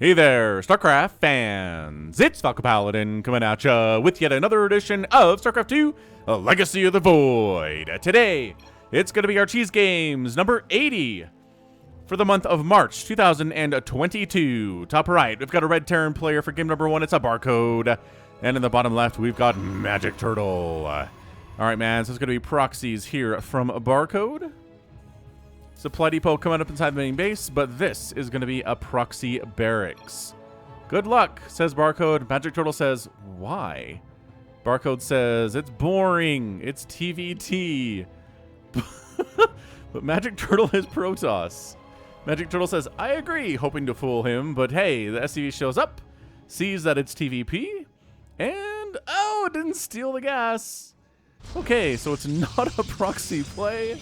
Hey there, StarCraft fans! It's Falcon Paladin coming at ya with yet another edition of StarCraft 2, A Legacy of the Void. Today, it's going to be our Cheese Games number 80 for the month of March 2022. Top right, we've got a Red Terran player for game number 1. It's a Barcode. And in the bottom left, we've got Magic Turtle. Alright, man, so it's going to be proxies here from Barcode. Supply depot coming up inside the main base, but this is going to be a proxy barracks. Good luck, says Barcode. Magic Turtle says, why? Barcode says, it's boring. It's TVT. But Magic Turtle is Protoss. Magic Turtle says, I agree, hoping to fool him, but hey, the SCV shows up, sees that it's TVP, and, oh, it didn't steal the gas. Okay, so it's not a proxy play.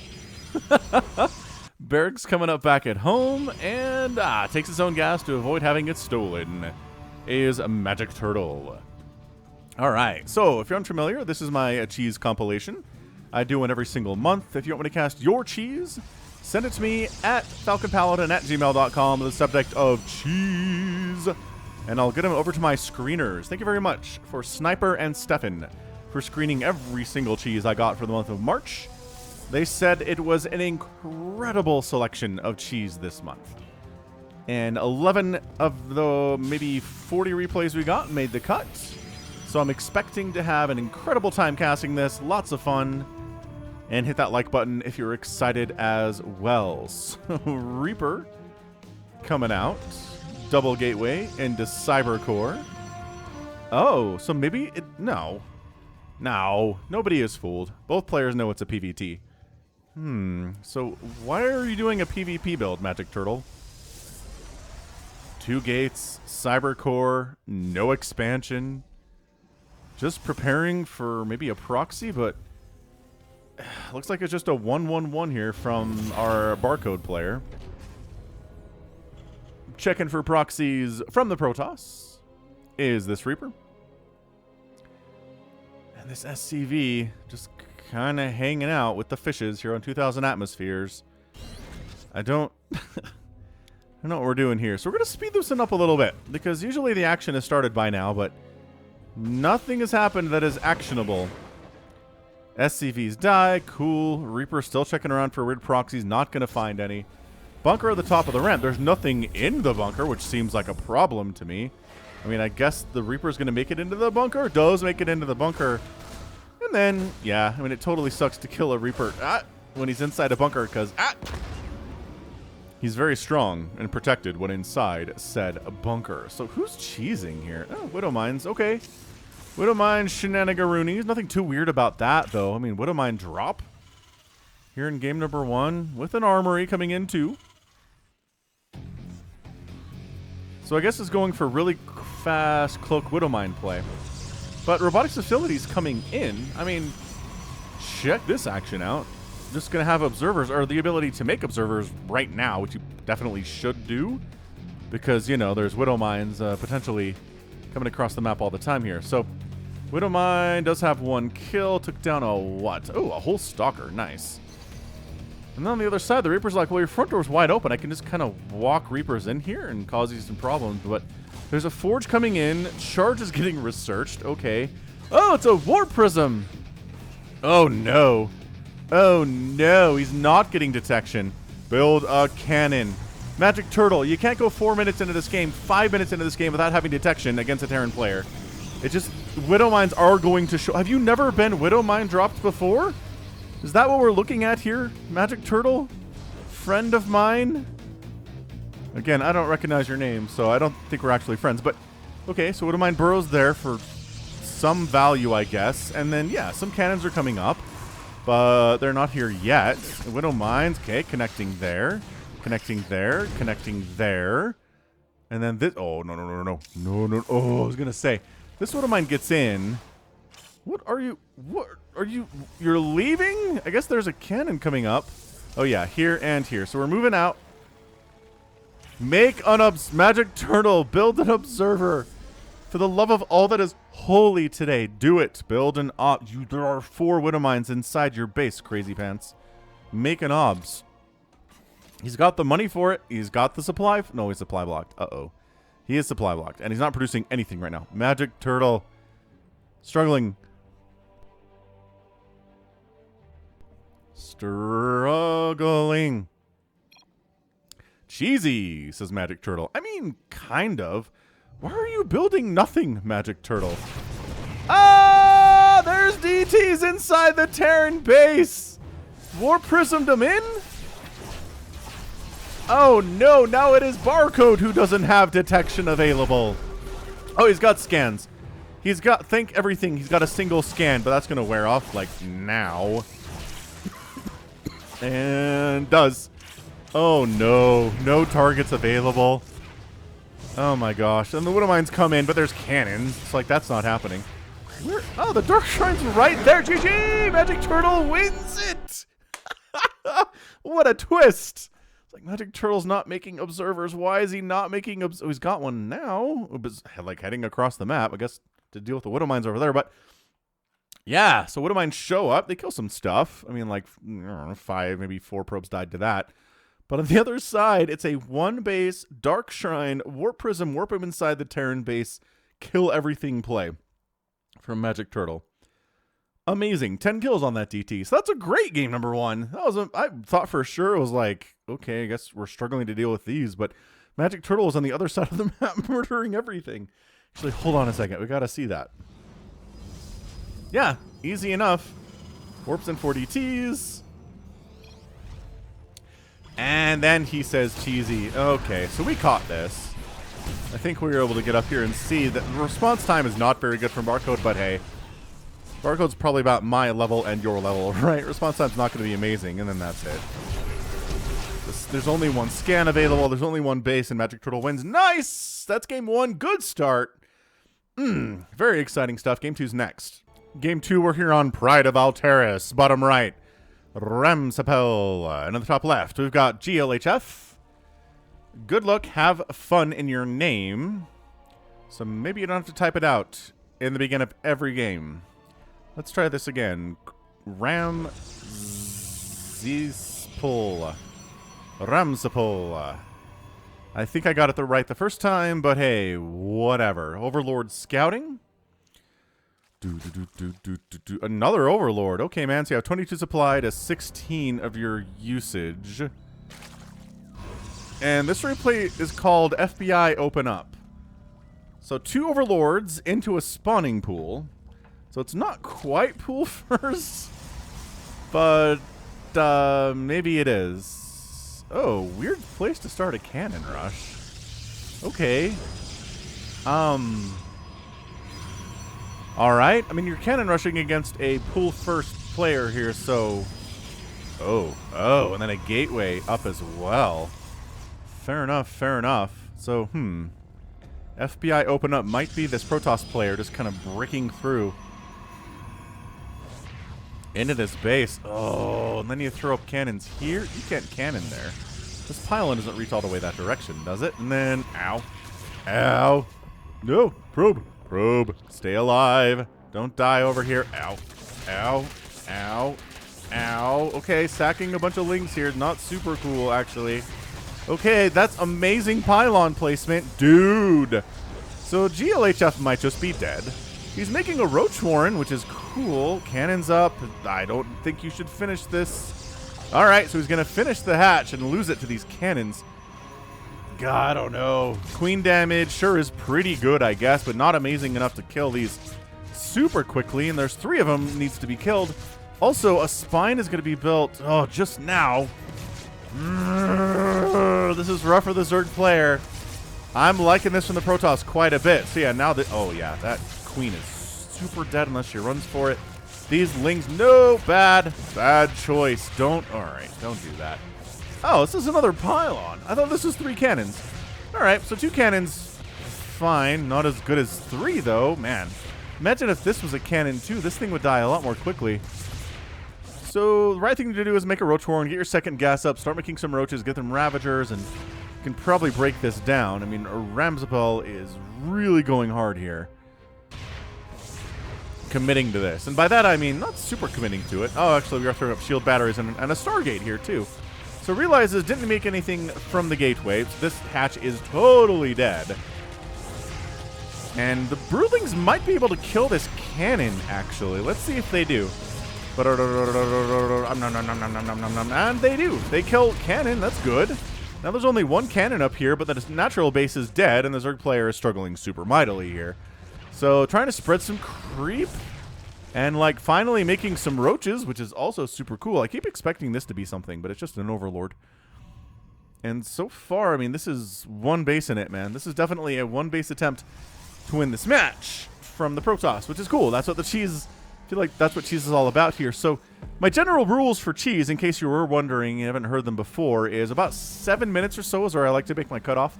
Barracks coming up back at home, and takes its own gas to avoid having it stolen, is a Magic Turtle. Alright, so if you're unfamiliar, this is my cheese compilation. I do one every single month. If you want me to cast your cheese, send it to me at falconpaladin@gmail.com with the subject of cheese, and I'll get them over to my screeners. Thank you very much for Sniper and Stefan for screening every single cheese I got for the month of March. They said it was an incredible selection of cheese this month. And 11 of the maybe 40 replays we got made the cut. So I'm expecting to have an incredible time casting this. Lots of fun. And hit that like button if you're excited as well. So Reaper coming out. Double Gateway into Cybercore. Oh, so maybe it... No. No. Nobody is fooled. Both players know it's a PvT. So why are you doing a PvP build, Magic Turtle? 2 gates, Cybercore, no expansion. Just preparing for maybe a proxy, but looks like it's just a 1-1-1 here from our Barcode player. Checking for proxies from the Protoss is this Reaper. And this SCV just kind of hanging out with the fishes here on 2,000 atmospheres. I don't know what we're doing here. So we're going to speed this one up a little bit, because usually the action has started by now, but nothing has happened that is actionable. SCVs die. Cool. Reaper still checking around for weird proxies. Not going to find any. Bunker at the top of the ramp. There's nothing in the bunker, which seems like a problem to me. I mean, I guess the Reaper's going to make it into the bunker. Does make it into the bunker. And then, yeah, I mean, it totally sucks to kill a Reaper when he's inside a bunker, because he's very strong and protected when inside said bunker. So who's cheesing here? Oh, Widowmines. Okay. Widowmine shenanigaroonies. Nothing too weird about that, though. I mean, Widowmine drop here in game number 1 with an armory coming in, too. So I guess it's going for really fast Cloak Widowmine play. But Robotics Facilities coming in. I mean, check this action out. Just going to have observers, or the ability to make observers right now, which you definitely should do. Because, you know, there's Widowmines potentially coming across the map all the time here. So, Widowmine does have 1 kill. Took down a what? Oh, a whole Stalker. Nice. And then on the other side, the Reaper's like, well, your front door's wide open. I can just kind of walk Reapers in here and cause you some problems. But there's a Forge coming in. Charge is getting researched. Okay. Oh, it's a Warp Prism. Oh, no. Oh, no. He's not getting detection. Build a cannon. Magic Turtle, you can't go 4 minutes into this game, 5 minutes into this game without having detection against a Terran player. It just... Widowmines are going to show... Have you never been Widowmine dropped before? Is that what we're looking at here, Magic Turtle? Friend of mine? Again, I don't recognize your name, so I don't think we're actually friends. But, okay, so Widowmine burrows there for some value, I guess. And then, yeah, some cannons are coming up. But they're not here yet. Widowmines, okay, connecting there. Connecting there. Connecting there. And then this... Oh, no, no, no, no, no. No, no. Oh, I was going to say. This Widowmine gets in. What are you... What are you... You're leaving? I guess there's a cannon coming up. Oh, yeah, here and here. So we're moving out. Make an Magic Turtle, build an observer. For the love of all that is holy today, do it. Build an there are 4 Widowmines inside your base, crazy pants. Make an obs. He's got the money for it. He's got the supply. No, he's supply blocked. Uh-oh. He is supply blocked, and he's not producing anything right now. Magic Turtle struggling. Struggling. Cheesy, says Magic Turtle. I mean, kind of. Why are you building nothing, Magic Turtle? Ah, there's DTs inside the Terran base. Warp Prismed them in? Oh no, now it is Barcode who doesn't have detection available. Oh, he's got scans. He's got, think everything. He's got a single scan, but that's going to wear off like now. And does. Oh no, no targets available. Oh my gosh. And the Widowmines come in, but there's cannons. It's like, that's not happening. Where? Oh, the Dark Shrine's right there. GG! Magic Turtle wins it! What a twist! It's like, Magic Turtle's not making observers. Why is he not making oh, he's got one now. Like, heading across the map, I guess, to deal with the Widowmines over there. But, yeah, so Widowmines show up. They kill some stuff. I mean, like, I don't know, 5, maybe 4 probes died to that. But on the other side, it's a 1-base, Dark Shrine, Warp Prism, warp him inside the Terran base, kill everything play from Magic Turtle. Amazing. 10 kills on that DT. So that's a great game, number 1. That was I thought for sure it was like, okay, I guess we're struggling to deal with these, but Magic Turtle was on the other side of the map murdering everything. Actually, hold on a second. We got to see that. Yeah, easy enough. Warps and 4 DTs. And then he says cheesy. Okay, so we caught this. I think we were able to get up here and see that the response time is not very good from Barcode, but hey. Barcode's probably about my level and your level, right? Response time's not going to be amazing, and then that's it. There's only one scan available. There's only one base, and Magic Turtle wins. Nice! That's game 1. Good start. Very exciting stuff. Game 2's next. Game 2, we're here on Pride of Alteris. Bottom right. Ramsapel. And on the top left, we've got GLHF. Good luck, have fun in your name. So maybe you don't have to type it out in the beginning of every game. Let's try this again. Ramsapel. Ramsapel. I think I got it right the first time, but hey, whatever. Overlord Scouting. Another Overlord. Okay, man. So you have 22 supply to 16 of your usage. And this replay is called FBI Open Up. So 2 Overlords into a spawning pool. So it's not quite pool first, but maybe it is. Oh, weird place to start a cannon rush. Okay. All right. I mean, you're cannon rushing against a pool first player here, so. Oh, and then a gateway up as well. Fair enough. Fair enough. So, FBI Open Up might be this Protoss player just kind of breaking through into this base. Oh, and then you throw up cannons here. You can't cannon there. This pylon doesn't reach all the way that direction, does it? And then, ow. Ow. No, probe. Probe. Stay alive. Don't die over here. Ow. Ow. Ow. Ow. Okay, sacking a bunch of lings here. Not super cool, actually. Okay, that's amazing pylon placement. Dude. So GLHF might just be dead. He's making a Roach Warren, which is cool. Cannons up. I don't think you should finish this. All right, so he's going to finish the hatch and lose it to these cannons. God, I don't know. Queen damage sure is pretty good, I guess, but not amazing enough to kill these super quickly. And there's 3 of them needs to be killed. Also, a spine is going to be built, just now. This is rough for the Zerg player. I'm liking this from the Protoss quite a bit. So yeah, now that, that Queen is super dead unless she runs for it. These lings, no, bad choice. All right, don't do that. Oh, this is another pylon. I thought this was 3 cannons. All right, so 2 cannons, fine. Not as good as 3 though, man. Imagine if this was a cannon too. This thing would die a lot more quickly. So the right thing to do is make a Roach Warren, get your second gas up, start making some roaches, get them Ravagers, and you can probably break this down. I mean, Ramsapel is really going hard here. Committing to this. And by that, I mean not super committing to it. Oh, actually, we are throwing up shield batteries and a Stargate here, too. So realizes didn't make anything from the gateway. So this hatch is totally dead. And the Broodlings might be able to kill this cannon, actually. Let's see if they do. And they do. They kill cannon. That's good. Now there's only one cannon up here, but the natural base is dead, and the Zerg player is struggling super mightily here. So trying to spread some creep, and like finally making some roaches, which is also super cool. I keep expecting this to be something, but it's just an overlord. And so far, I mean, this is one base in it, man. This is definitely a one base attempt to win this match from the Protoss, which is cool. That's what the cheese, I feel like that's what cheese is all about here. So my general rules for cheese, in case you were wondering, you haven't heard them before, is about 7 minutes or so is where I like to make my cutoff.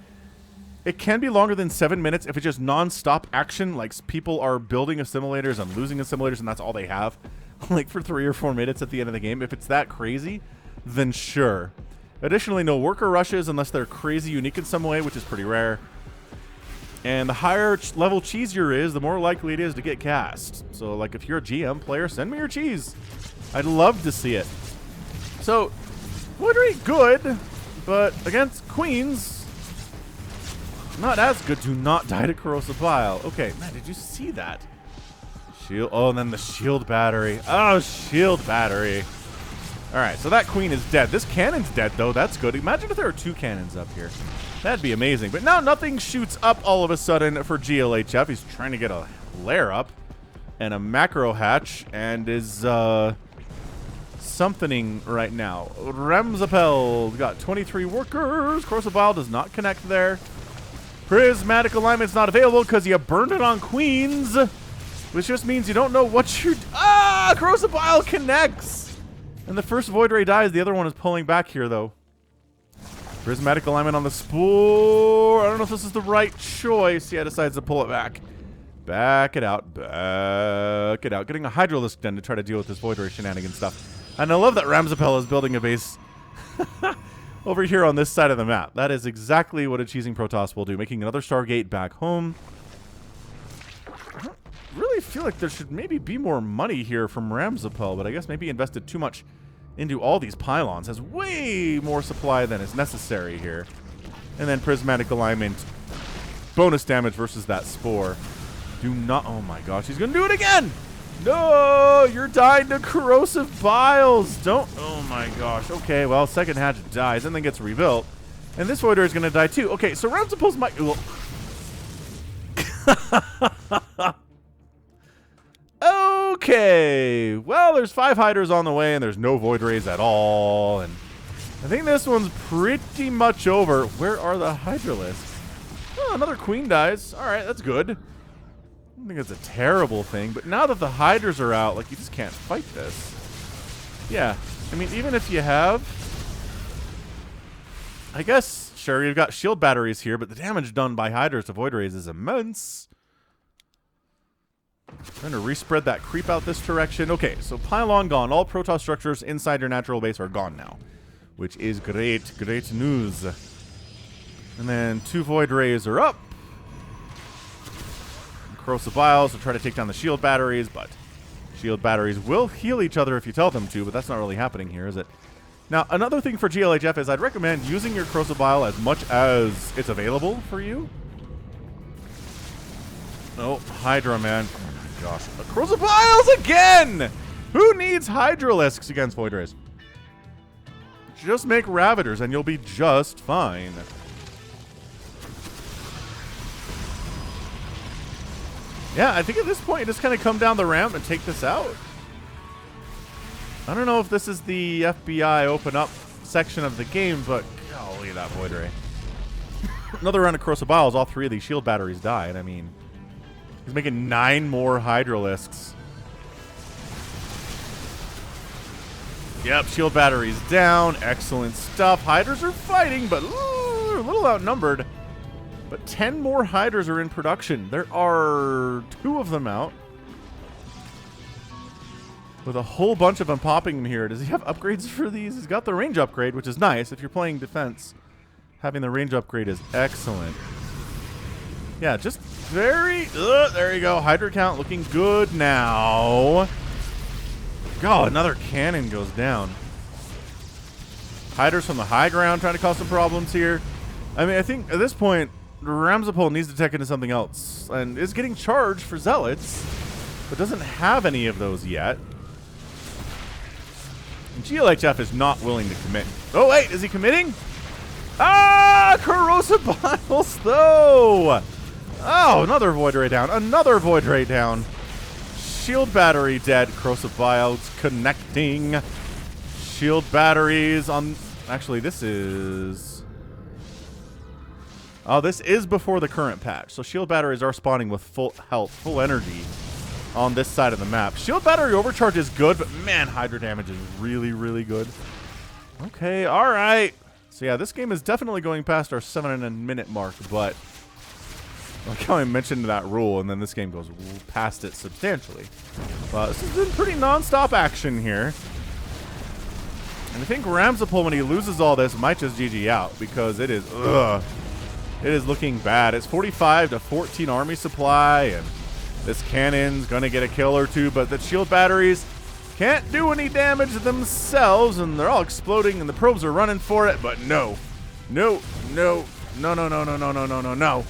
It can be longer than 7 minutes if it's just non-stop action, like people are building assimilators and losing assimilators and that's all they have, like for 3 or 4 minutes at the end of the game. If it's that crazy, then sure. Additionally, no worker rushes unless they're crazy unique in some way, which is pretty rare. And the higher level cheesier is, the more likely it is to get cast. So, like, if you're a GM player, send me your cheese. I'd love to see it. So, Voidray good, but against Queens, not as good. Do not die to Corrosive Bile. Okay, man, did you see that? Shield. Oh, and then the shield battery. Oh, shield battery. All right, so that queen is dead. This cannon's dead, though. That's good. Imagine if there were 2 cannons up here. That'd be amazing. But now nothing shoots up all of a sudden for GLHF. He's trying to get a lair up and a macro hatch and is something right now. Ramsapel got 23 workers. Corrosive Bile does not connect there. Prismatic Alignment's not available because you burned it on queens, which just means you don't know what you're... Ah! Corrosive Bile connects! And the first Void Ray dies. The other one is pulling back here, though. Prismatic Alignment on the Spore. I don't know if this is the right choice. Yeah, decides to pull it back. Back it out. Back it out. Getting a Hydralisk den to try to deal with this Void Ray shenanigan stuff. And I love that Ramsapel is building a base over here on this side of the map. That is exactly what a cheesing Protoss will do. Making another Stargate back home. I don't really feel like there should maybe be more money here from Ramsapel, but I guess maybe he invested too much into all these pylons. Has way more supply than is necessary here. And then Prismatic Alignment. Bonus damage versus that Spore. Do not... Oh my gosh, he's going to do it again! No! You're dying to Corrosive Biles! Don't... Oh my gosh. Okay, well, second hatch dies and then gets rebuilt. And this Voider is going to die too. Okay, so Ramsapel's might... Well, okay, well, there's 5 Hydras on the way, and there's no Void Rays at all, and I think this one's pretty much over. Where are the Hydralisks? Oh, another Queen dies. All right, that's good. I don't think it's a terrible thing, but now that the Hydras are out, like, you just can't fight this. Yeah, I mean, even if you have... I guess, sure, you've got shield batteries here, but the damage done by Hydras to Void Rays is immense. Trying to respread that creep out this direction. Okay, so pylon gone. All Protoss structures inside your natural base are gone now, which is great. Great news. And then 2 Void Rays are up. Corrosive Biles to try to take down the shield batteries, but shield batteries will heal each other if you tell them to, but that's not really happening here, is it? Now, another thing for GLHF is I'd recommend using your Corrosive Bile as much as it's available for you. Oh, Hydra, man. Gosh, Corrosive Biles again! Who needs Hydralisks against Void Rays? Just make Ravagers and you'll be just fine. Yeah, I think at this point you just kind of come down the ramp and take this out. I don't know if this is the FBI open up section of the game, but golly, that Void Ray. Another round of Corrosive Biles, all 3 of these shield batteries died. I mean... He's making 9 more Hydralisks. Yep, shield batteries down. Excellent stuff. Hydras are fighting, but they're a little outnumbered. But 10 more Hydras are in production. There are 2 of them out. With a whole bunch of them popping here. Does he have upgrades for these? He's got the range upgrade, which is nice. If you're playing defense, having the range upgrade is excellent. Yeah, just very... there you go. Hydra count looking good now. God, another cannon goes down. Hydras from the high ground trying to cause some problems here. I mean, I think at this point, Ramsapol needs to tech into something else and is getting charged for Zealots, but doesn't have any of those yet. And GLHF is not willing to commit. Oh, wait, is he committing? Ah, Corrosive Biles, though. Oh, another Void Ray down. Another Void Ray down. Shield Battery dead. Corrosive Biles connecting. Shield Batteries on... Actually, this is... Oh, this is before the current patch. So Shield Batteries are spawning with full health, full energy on this side of the map. Shield Battery overcharge is good, but man, Hydra damage is really, really good. Okay, all right. So yeah, this game is definitely going past our 7-minute mark, but like how I mentioned that rule, and then this game goes past it substantially. This has been pretty non-stop action here. And I think Ramsapol, when he loses all this, might just GG out, because it is, it is looking bad. It's 45 to 14 army supply, and this cannon's going to get a kill or two, but the shield batteries can't do any damage themselves, and they're all exploding, and the probes are running for it, but no. No, no, no, no, no, no, no, no, no, no, no.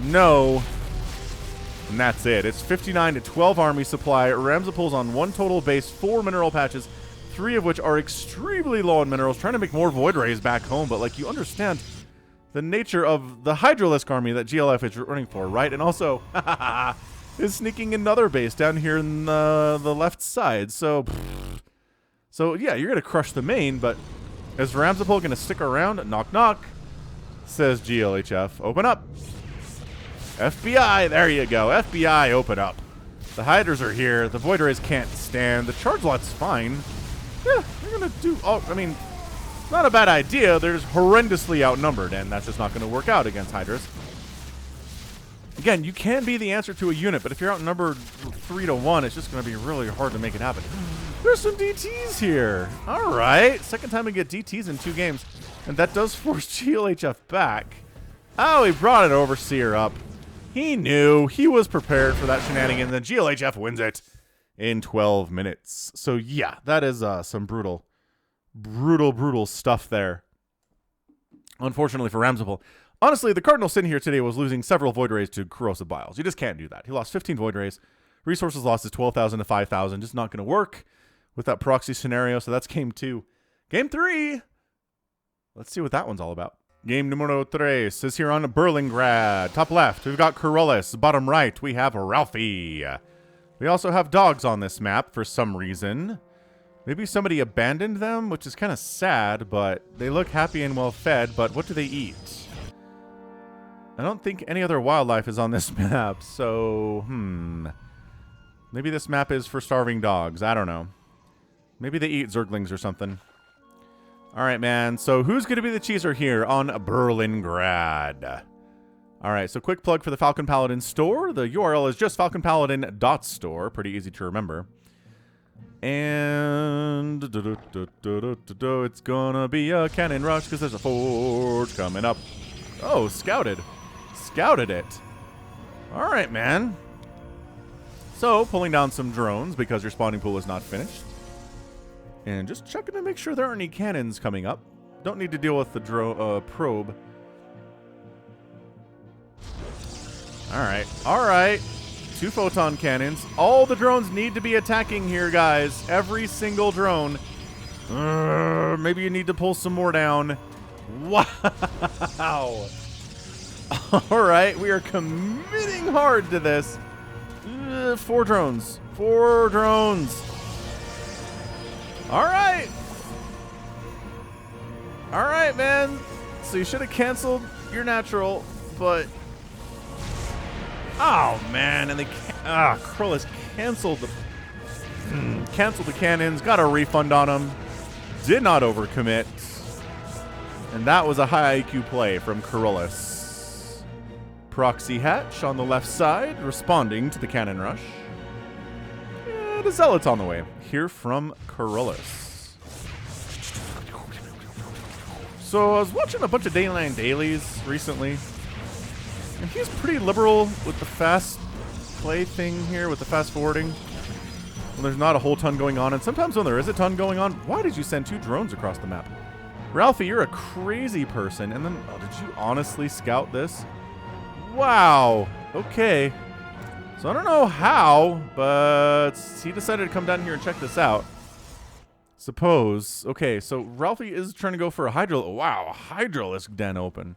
No. And that's it. It's 59 to 12 army supply. Ramsapol's on 1 total base, 4 mineral patches, 3 of which are extremely low in minerals, trying to make more Void Rays back home, but like you understand the nature of the Hydralisk army that GLF is running for, right? And also, is sneaking another base down here in the left side. So yeah, you're going to crush the main, but is Ramsapol going to stick around? Knock, knock, says GLHF. Open up. FBI, there you go. FBI, open up. The Hydras are here. The Void Rays can't stand. The Charge Lot's fine. Yeah, they're going to do... Oh, I mean, not a bad idea. They're just horrendously outnumbered, and that's just not going to work out against Hydras. Again, you can be the answer to a unit, but if you're outnumbered 3-1, it's just going to be really hard to make it happen. There's some DTs here. All right. Second time we get DTs in 2 games, and that does force GLHF back. Oh, he brought an Overseer up. He knew. He was prepared for that shenanigan, and then GLHF wins it in 12 minutes. So, yeah, that is some brutal, brutal, brutal stuff there. Unfortunately for Ramsapol. Honestly, the cardinal sin here today was losing several Void Rays to Corrosive Biles. You just can't do that. He lost 15 Void Rays. Resources lost is 12,000 to 5,000. Just not going to work with that proxy scenario. So that's game 2. Game 3. Let's see what that one's all about. Game numero 3 is here on Berlingrad. Top left, we've got Corollis. Bottom right, we have Ralphie. We also have dogs on this map for some reason. Maybe somebody abandoned them, which is kind of sad, but they look happy and well fed. But what do they eat? I don't think any other wildlife is on this map, so, maybe this map is for starving dogs. I don't know. Maybe they eat Zerglings or something. All right, man. So who's going to be the cheeser here on Berlingrad? All right, so quick plug for the Falcon Paladin store. The URL is just falconpaladin.store. Pretty easy to remember. And it's going to be a cannon rush because there's a forge coming up. Oh, scouted. Scouted it. All right, man. So, pulling down some drones because your spawning pool is not finished. And just checking to make sure there aren't any cannons coming up. Don't need to deal with the probe. All right. All right. 2 photon cannons. All the drones need to be attacking here, guys. Every single drone. Maybe you need to pull some more down. Wow. All right. We are committing hard to this. 4 drones. 4 drones. All right. All right, man. So you should have canceled your natural, but... Oh, man. And they... Corollis canceled the... canceled the cannons. Got a refund on them. Did not overcommit. And that was a high IQ play from Corollis. Proxy Hatch on the left side, responding to the cannon rush. And a Zealot's on the way. Here from Corollis. So I was watching a bunch of Dayline Dailies recently, and he's pretty liberal with the fast play thing here, with the fast forwarding. When there's not a whole ton going on, and sometimes when there is a ton going on, why did you send 2 drones across the map? Ralphie, you're a crazy person. And then, did you honestly scout this? Wow. Okay. So I don't know how, but he decided to come down here and check this out. Suppose. Okay, so Ralphie is trying to go for a Hydro. Wow, Hydralisk Den open.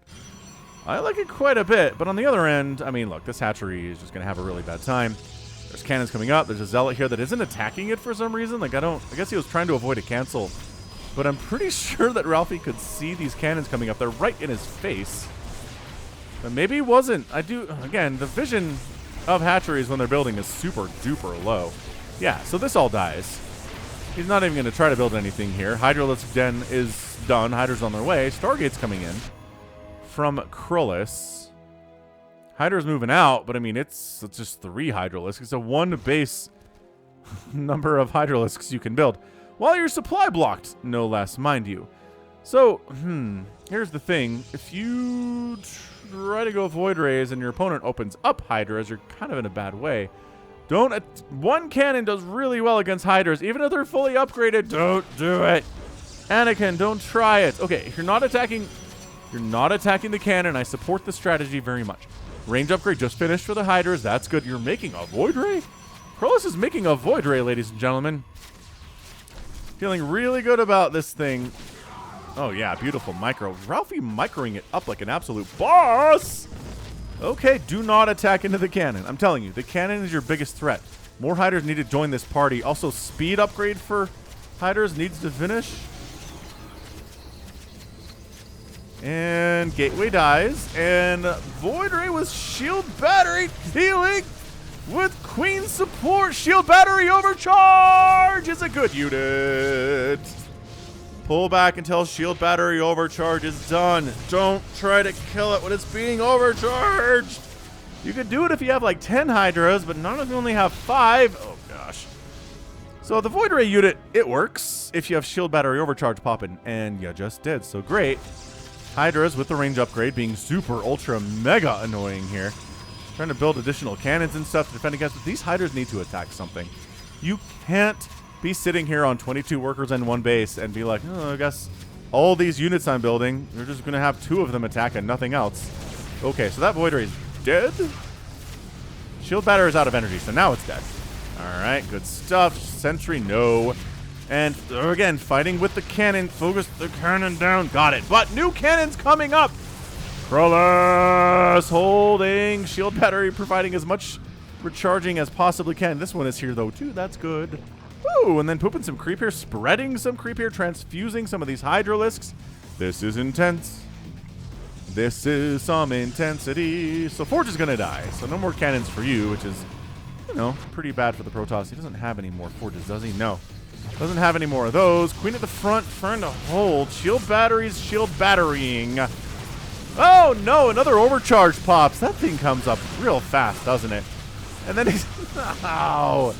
I like it quite a bit, but on the other end, I mean, look, this hatchery is just going to have a really bad time. There's cannons coming up. There's a Zealot here that isn't attacking it for some reason. Like, I guess he was trying to avoid a cancel. But I'm pretty sure that Ralphie could see these cannons coming up. They're right in his face. But maybe he wasn't. Again, the vision of hatcheries when they're building is super duper low. Yeah, so this all dies. He's not even going to try to build anything here. Hydralisk Den is done. Hydra's on their way. Stargate's coming in from Krullis. Hydra's moving out, but I mean, it's just 3 Hydralisks. It's a 1 base number of Hydralisks you can build. While you're supply blocked, no less, mind you. So, here's the thing. If you try to go Void Rays and your opponent opens up Hydras, you're kind of in a bad way. One cannon does really well against Hydras. Even if they're fully upgraded, don't do it. Anakin, don't try it. Okay, if you're not attacking the cannon, I support the strategy very much. Range upgrade just finished for the Hydras. That's good. You're making a Void Ray? Krullis is making a Void Ray, ladies and gentlemen. Feeling really good about this thing. Oh, yeah, beautiful micro. Ralphie microing it up like an absolute boss. Okay, do not attack into the cannon. I'm telling you, the cannon is your biggest threat. More Hydras need to join this party. Also, speed upgrade for Hydras needs to finish. And Gateway dies. And Void Ray with Shield Battery healing with Queen support. Shield Battery overcharge is a good unit. Pull back until Shield Battery overcharge is done. Don't try to kill it when it's being overcharged. You could do it if you have like 10 Hydras, but none of you only have 5. Oh, gosh. So the Void Ray unit, it works if you have Shield Battery overcharge popping, and you just did, so great. Hydras with the range upgrade being super, ultra, mega annoying here. Trying to build additional cannons and stuff to defend against, but these Hydras need to attack something. You can't be sitting here on 22 workers and 1 base and be like, oh, I guess all these units I'm building, you're just going to have 2 of them attack and nothing else. Okay, so that Void Ray is dead. Shield Battery is out of energy, so now it's dead. All right, good stuff. Sentry, no. And again, fighting with the cannon. Focus the cannon down. Got it. But new cannons coming up. Krullis holding. Shield Battery providing as much recharging as possibly can. This one is here, though, too. That's good. Woo! And then pooping some creep here. Spreading some creep here. Transfusing some of these Hydralisks. This is intense. This is some intensity. So Forge is going to die. So no more cannons for you, which is, you know, pretty bad for the Protoss. He doesn't have any more Forges, does he? No. Doesn't have any more of those. Queen at the front, trying to hold. Shield batteries, shield batterying. Oh, no, another overcharge pops. That thing comes up real fast, doesn't it? And then he's... Oh,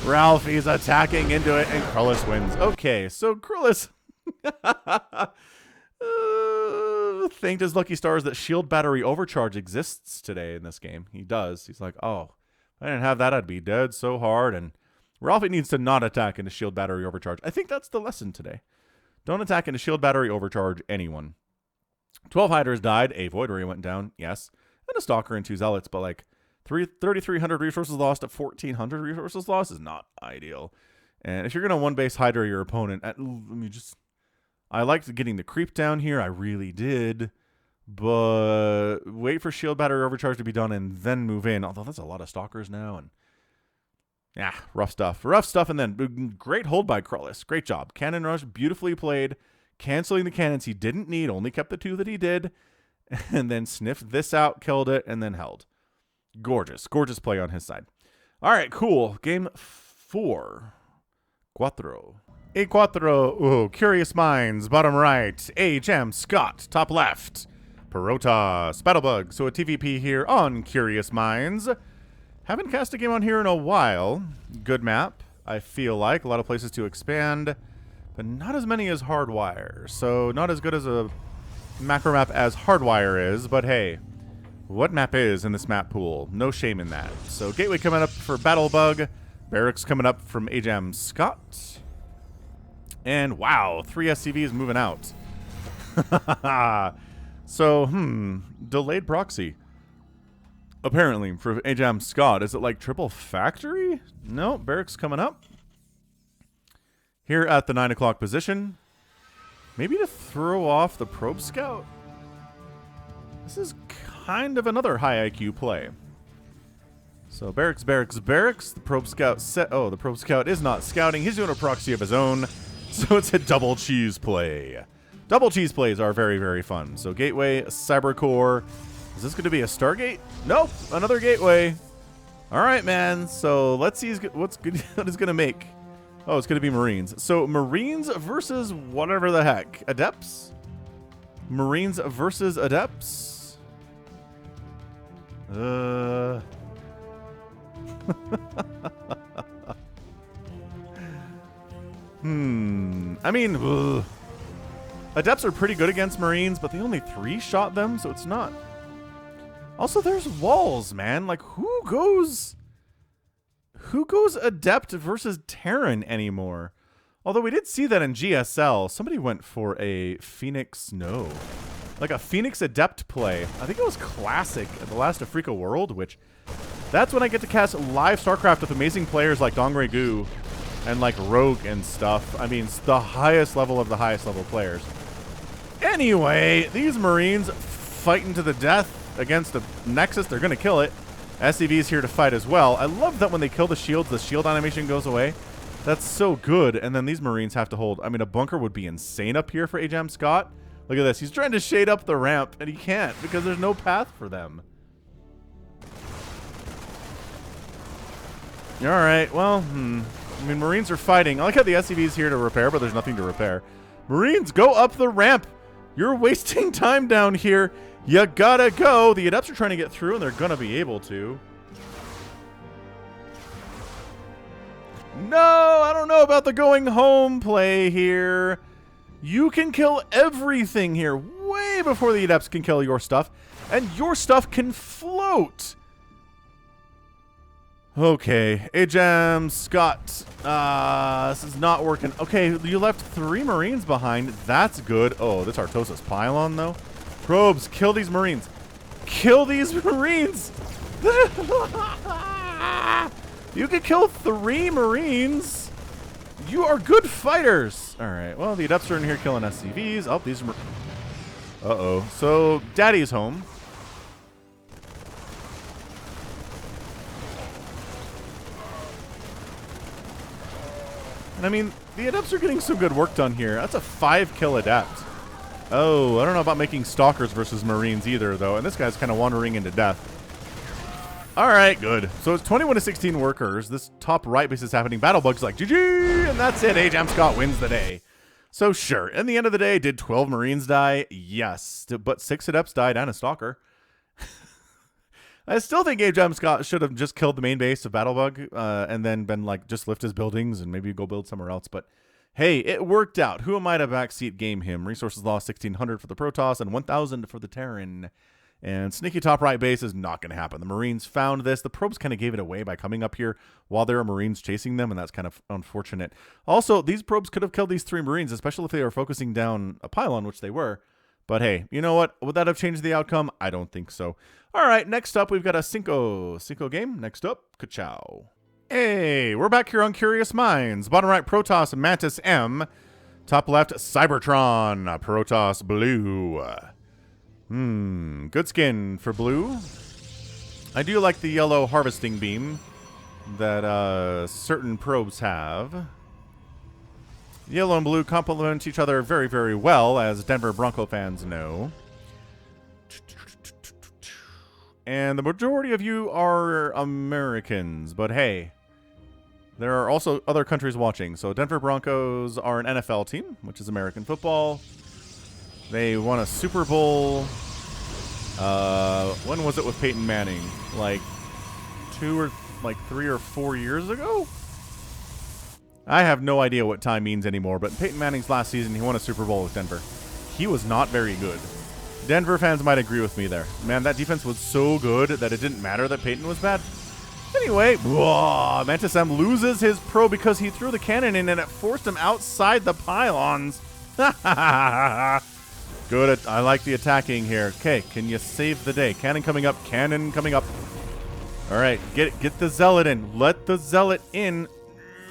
Ralphie's attacking into it, and Krullis wins. Okay, so Krullis... thanked his lucky stars that shield battery overcharge exists today in this game. He does. He's like, oh, if I didn't have that, I'd be dead so hard. And Ralphie needs to not attack into shield battery overcharge. I think that's the lesson today. Don't attack into shield battery overcharge anyone. 12 Hydras died. A Void Ray went down, yes. And a Stalker and 2 Zealots, but like 3,300 resources lost at 1,400 resources lost is not ideal. And if you're going to one-base Hydra your opponent, I liked getting the creep down here. I really did. But wait for shield battery overcharge to be done and then move in. Although that's a lot of Stalkers now. And yeah, rough stuff. Rough stuff. And then great hold by Krullis. Great job. Cannon rush, beautifully played. Canceling the cannons he didn't need. Only kept the 2 that he did. And then sniffed this out, killed it, and then held. Gorgeous. Gorgeous play on his side. All right, cool. Game 4. Cuatro. A Cuatro. Ooh, Curious Minds. Bottom right. HM Scott. Top left. Protoss. Battlebug. So a TVP here on Curious Minds. Haven't cast a game on here in a while. Good map, I feel like. A lot of places to expand. But not as many as Hardwire. So not as good as a macro map as Hardwire is. But hey, what map is in this map pool? No shame in that. So Gateway coming up for Battlebug. Barracks coming up from HM Scott. And wow, 3 SCVs moving out. So, delayed proxy. Apparently, for Ajam Scott. Is it like Triple Factory? No, Barracks coming up. Here at the 9 o'clock position. Maybe to throw off the Probe Scout? This is kind of another high IQ play. So Barracks, Barracks, Barracks. The Probe Scout set. Oh, the Probe Scout is not scouting. He's doing a proxy of his own. So it's a double cheese play. Double cheese plays are very, very fun. So Gateway, Cybercore. Is this going to be a Stargate? Nope, another Gateway. All right, man. So let's see what it's going to make. Oh, it's going to be Marines. So Marines versus whatever the heck. Adepts? Marines versus Adepts? I mean, Adepts are pretty good against Marines, but they only 3-shot them, so it's not. Also, there's walls, man. Like, who goes Adept versus Terran anymore? Although we did see that in GSL. Somebody went for a Phoenix, no. Like a Phoenix Adept play. I think it was Classic at the last Africa World, which... That's when I get to cast live StarCraft with amazing players like Dongre Gu and like Rogue and stuff. I mean, it's the highest level of the highest level players. Anyway, these Marines fighting to the death against the Nexus. They're going to kill it. SCV's here to fight as well. I love that when they kill the shield animation goes away. That's so good. And then these Marines have to hold. I mean, a bunker would be insane up here for Ajam Scott. Look at this. He's trying to shade up the ramp, and he can't because there's no path for them. All right, well, I mean, Marines are fighting. I like how the SCV's here to repair, but there's nothing to repair. Marines, go up the ramp. You're wasting time down here. You gotta go. The Adepts are trying to get through, and they're gonna be able to. No, I don't know about the going home play here. You can kill everything here way before the Adepts can kill your stuff, and your stuff can float. Okay, Ajam Scott. This is not working. Okay, you left 3 Marines behind. That's good. Oh, this Artosis pylon, though. Probes, kill these Marines. Kill these Marines. You could kill 3 Marines. You are good fighters. All right, well, the Adepts are in here killing SCVs. Oh, these are... Uh-oh. So, Daddy's home. I mean, the Adepts are getting some good work done here. That's a 5-kill Adept. Oh, I don't know about making Stalkers versus Marines either, though. And this guy's kind of wandering into death. All right, good. So it's 21-16 workers. This top right base is happening. Battlebug's like, GG! And that's it. Ajam Scott wins the day. So sure, in the end of the day, did 12 Marines die? Yes. But 6 Adepts died and a Stalker. I still think Ajam Scott should have just killed the main base of Battlebug and then been like, just lift his buildings and maybe go build somewhere else. But hey, it worked out. Who am I to backseat game him? Resources lost 1,600 for the Protoss and 1,000 for the Terran. And sneaky top right base is not going to happen. The Marines found this. The probes kind of gave it away by coming up here while there are Marines chasing them, and that's kind of unfortunate. Also, these probes could have killed these 3 Marines, especially if they were focusing down a pylon, which they were. But hey, you know what? Would that have changed the outcome? I don't think so. All right, next up, we've got a Cinco game. Next up, Ka-chow. Hey, we're back here on Curious Minds. Bottom right, Protoss Mantis M. Top left, Cybertron Protoss Blue. Good skin for blue. I do like the yellow harvesting beam that certain probes have. Yellow and blue complement each other very, very well, as Denver Bronco fans know. And the majority of you are Americans, but hey, there are also other countries watching. So Denver Broncos are an NFL team, which is American football. They won a Super Bowl. When was it with Peyton Manning? Like 3 or 4 years ago? I have no idea what time means anymore, but Peyton Manning's last season, he won a Super Bowl with Denver. He was not very good. Denver fans might agree with me there. Man, that defense was so good that it didn't matter that Peyton was bad. Anyway, Mantis M loses his pro because he threw the cannon in and it forced him outside the pylons. Good. I like the attacking here. Okay, can you save the day? Cannon coming up. Cannon coming up. All right, get the zealot in. Let the zealot in.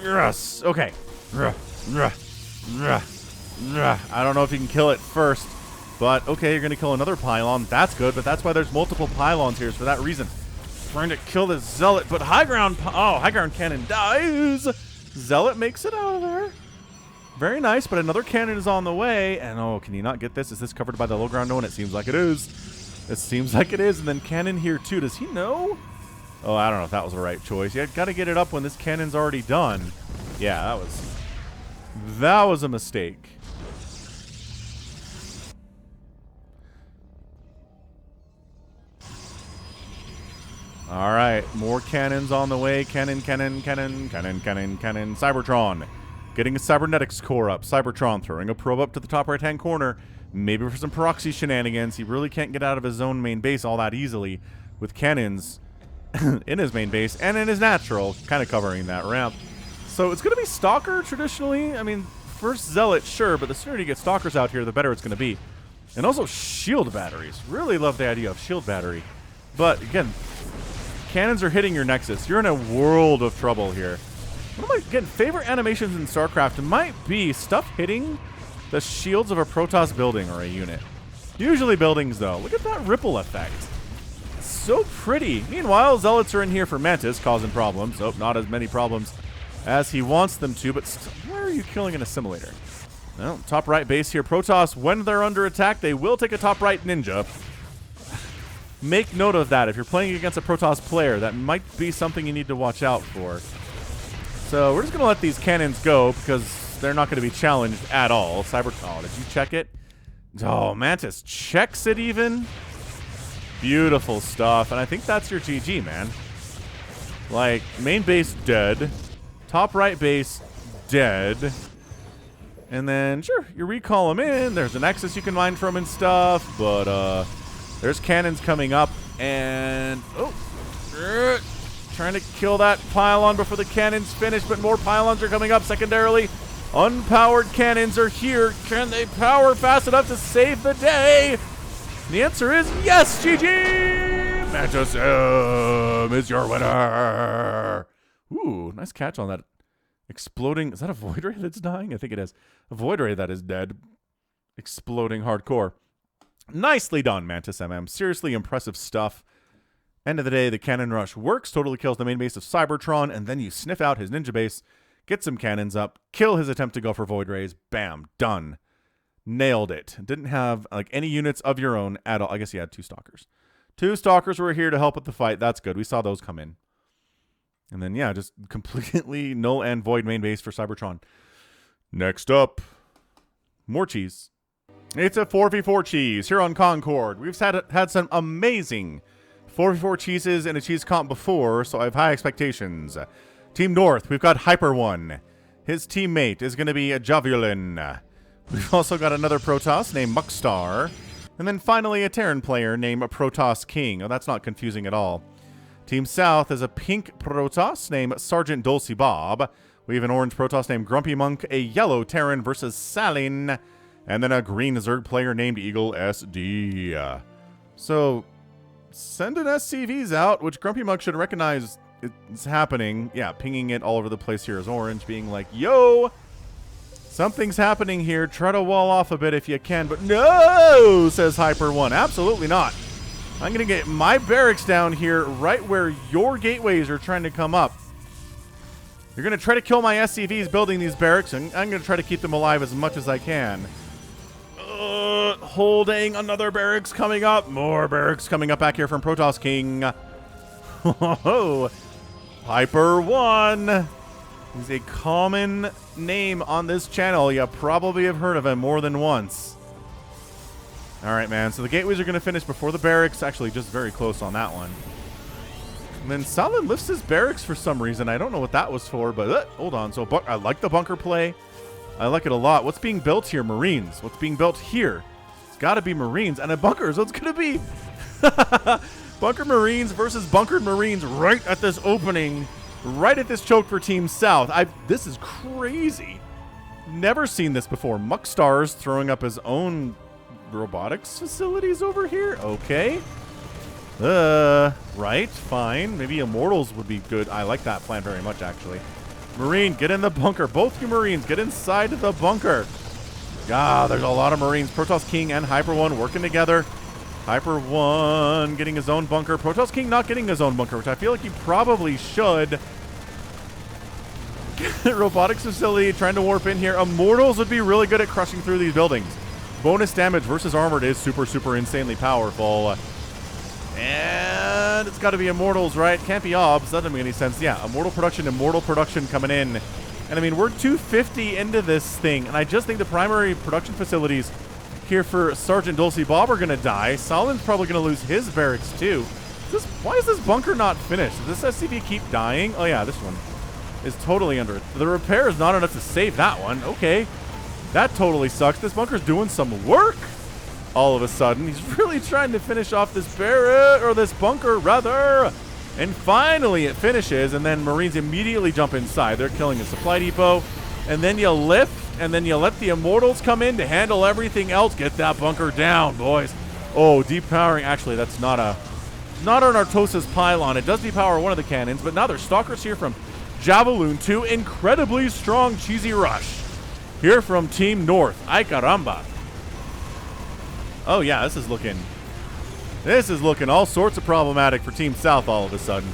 Yes. Okay. I don't know if you can kill it first, but okay, you're going to kill another pylon. That's good, but that's why there's multiple pylons here. It's for that reason. Trying to kill this zealot, but high ground cannon dies. Zealot makes it out of there. Very nice, but another cannon is on the way. And oh, can you not get this? Is this covered by the low ground? No, and it seems like it is. It seems like it is. And then cannon here too. Does he know? Oh, I don't know if that was the right choice. Yeah, got to get it up when this cannon's already done. Yeah, that was a mistake. All right, more cannons on the way. Cannon. Cybertron getting a cybernetics core up. Cybertron throwing a probe up to the top right-hand corner. Maybe for some proxy shenanigans. He really can't get out of his own main base all that easily with cannons in his main base and in his natural, kind of covering that ramp. So it's going to be Stalker traditionally. I mean, first Zealot, sure, but the sooner you get Stalkers out here, the better it's going to be. And also shield batteries. Really love the idea of shield battery. But again, cannons are hitting your Nexus. You're in a world of trouble here. One of my, again, favorite animations in StarCraft might be stuff hitting the shields of a Protoss building or a unit. Usually buildings, though. Look at that ripple effect. So pretty. Meanwhile, Zealots are in here for Mantis, causing problems. Oh, not as many problems as he wants them to, but why are you killing an assimilator? Well, top right base here. Protoss, when they're under attack, they will take a top right ninja. Make note of that. If you're playing against a Protoss player, that might be something you need to watch out for. So we're just going to let these cannons go because they're not going to be challenged at all. Oh, did you check it? Oh, Mantis checks it even. Beautiful stuff. And I think that's your GG, man. Like, main base dead. Top right base dead. And then, sure, you recall them in. There's a Nexus you can mine from and stuff. But, there's cannons coming up. And, trying to kill that pylon before the cannons finish. But more pylons are coming up secondarily. Unpowered cannons are here. Can they power fast enough to save the day? The answer is yes, GG! Mantis is your winner! Ooh, nice catch on that exploding. Is that a Void Ray that's dying? I think it is. A Void Ray that is dead. Exploding hardcore. Nicely done, Mantis MM. Seriously impressive stuff. End of the day, the cannon rush works. Totally kills the main base of Cybertron, and then you sniff out his ninja base, get some cannons up, kill his attempt to go for Void Rays. Bam. Done. Nailed it. Didn't have like any units of your own at all. I guess you had 2 Stalkers. 2 Stalkers were here to help with the fight. That's good. We saw those come in. And then, yeah, just completely null and void main base for Cybertron. Next up, more cheese. It's a 4v4 cheese here on Concord. We've had some amazing 4v4 cheeses in a cheese comp before, so I have high expectations. Team North, we've got Hyper One. His teammate is going to be a Javelin. We've also got another Protoss named Muckstar. And then finally a Terran player named Protoss King. Oh, that's not confusing at all. Team South is a pink Protoss named Sergeant Dulcie Bob. We have an orange Protoss named Grumpy Monk, a yellow Terran versus Salin, and then a green Zerg player named Eagle SD. So, sending SCVs out, which Grumpy Monk should recognize it's happening. Yeah, pinging it all over the place here as orange, being like, yo! Something's happening here. Try to wall off a bit if you can, but no, says Hyper One. Absolutely not. I'm going to get my barracks down here right where your gateways are trying to come up. You're going to try to kill my SCVs building these barracks, and I'm going to try to keep them alive as much as I can. Holding another barracks coming up. More barracks coming up back here from Protoss King. Hyper One. He's a common name on this channel. You probably have heard of him more than once. All right, man. So the gateways are going to finish before the barracks. Actually, just very close on that one. And then Salin lifts his barracks for some reason. I don't know what that was for, but hold on. So I like the bunker play. I like it a lot. What's being built here? Marines. What's being built here? It's got to be Marines. And a bunker. So it's going to be Bunker Marines versus Bunkered Marines right at this opening. Right at this choke for Team South. This is crazy. Never seen this before. Muckstar's throwing up his own robotics facilities over here? Okay. Right, fine. Maybe Immortals would be good. I like that plan very much, actually. Marine, get in the bunker. Both you Marines, get inside the bunker. Ah, there's a lot of Marines. Protoss King and Hyper One working together. Hyper One getting his own bunker. Protoss King not getting his own bunker, which I feel like he probably should. Robotics facility trying to warp in here. Immortals would be really good at crushing through these buildings. Bonus damage versus armored is super, super insanely powerful. And it's got to be Immortals, right? Can't be Obs. That doesn't make any sense. Yeah, Immortal production coming in. And I mean, we're 250 into this thing, and I just think the primary production facilities here for Sergeant Dulcie Bob are going to die. Salin's probably going to lose his barracks too. Why is this bunker not finished? Does this SCV keep dying? Oh yeah, this one is totally under it. The repair is not enough to save that one. Okay, that totally sucks. This bunker's doing some work all of a sudden. He's really trying to finish off this barret, or this bunker rather. And finally it finishes, and then Marines immediately jump inside. They're killing the supply depot. And then you lift, and then you let the Immortals come in to handle everything else. Get that bunker down, boys. Oh, depowering. Actually, that's not an Artosis pylon. It does depower one of the cannons, but now there's Stalkers here from Javelin 2. Incredibly strong cheesy rush here from Team North. Ay caramba. Oh yeah, this is looking all sorts of problematic for Team South all of a sudden.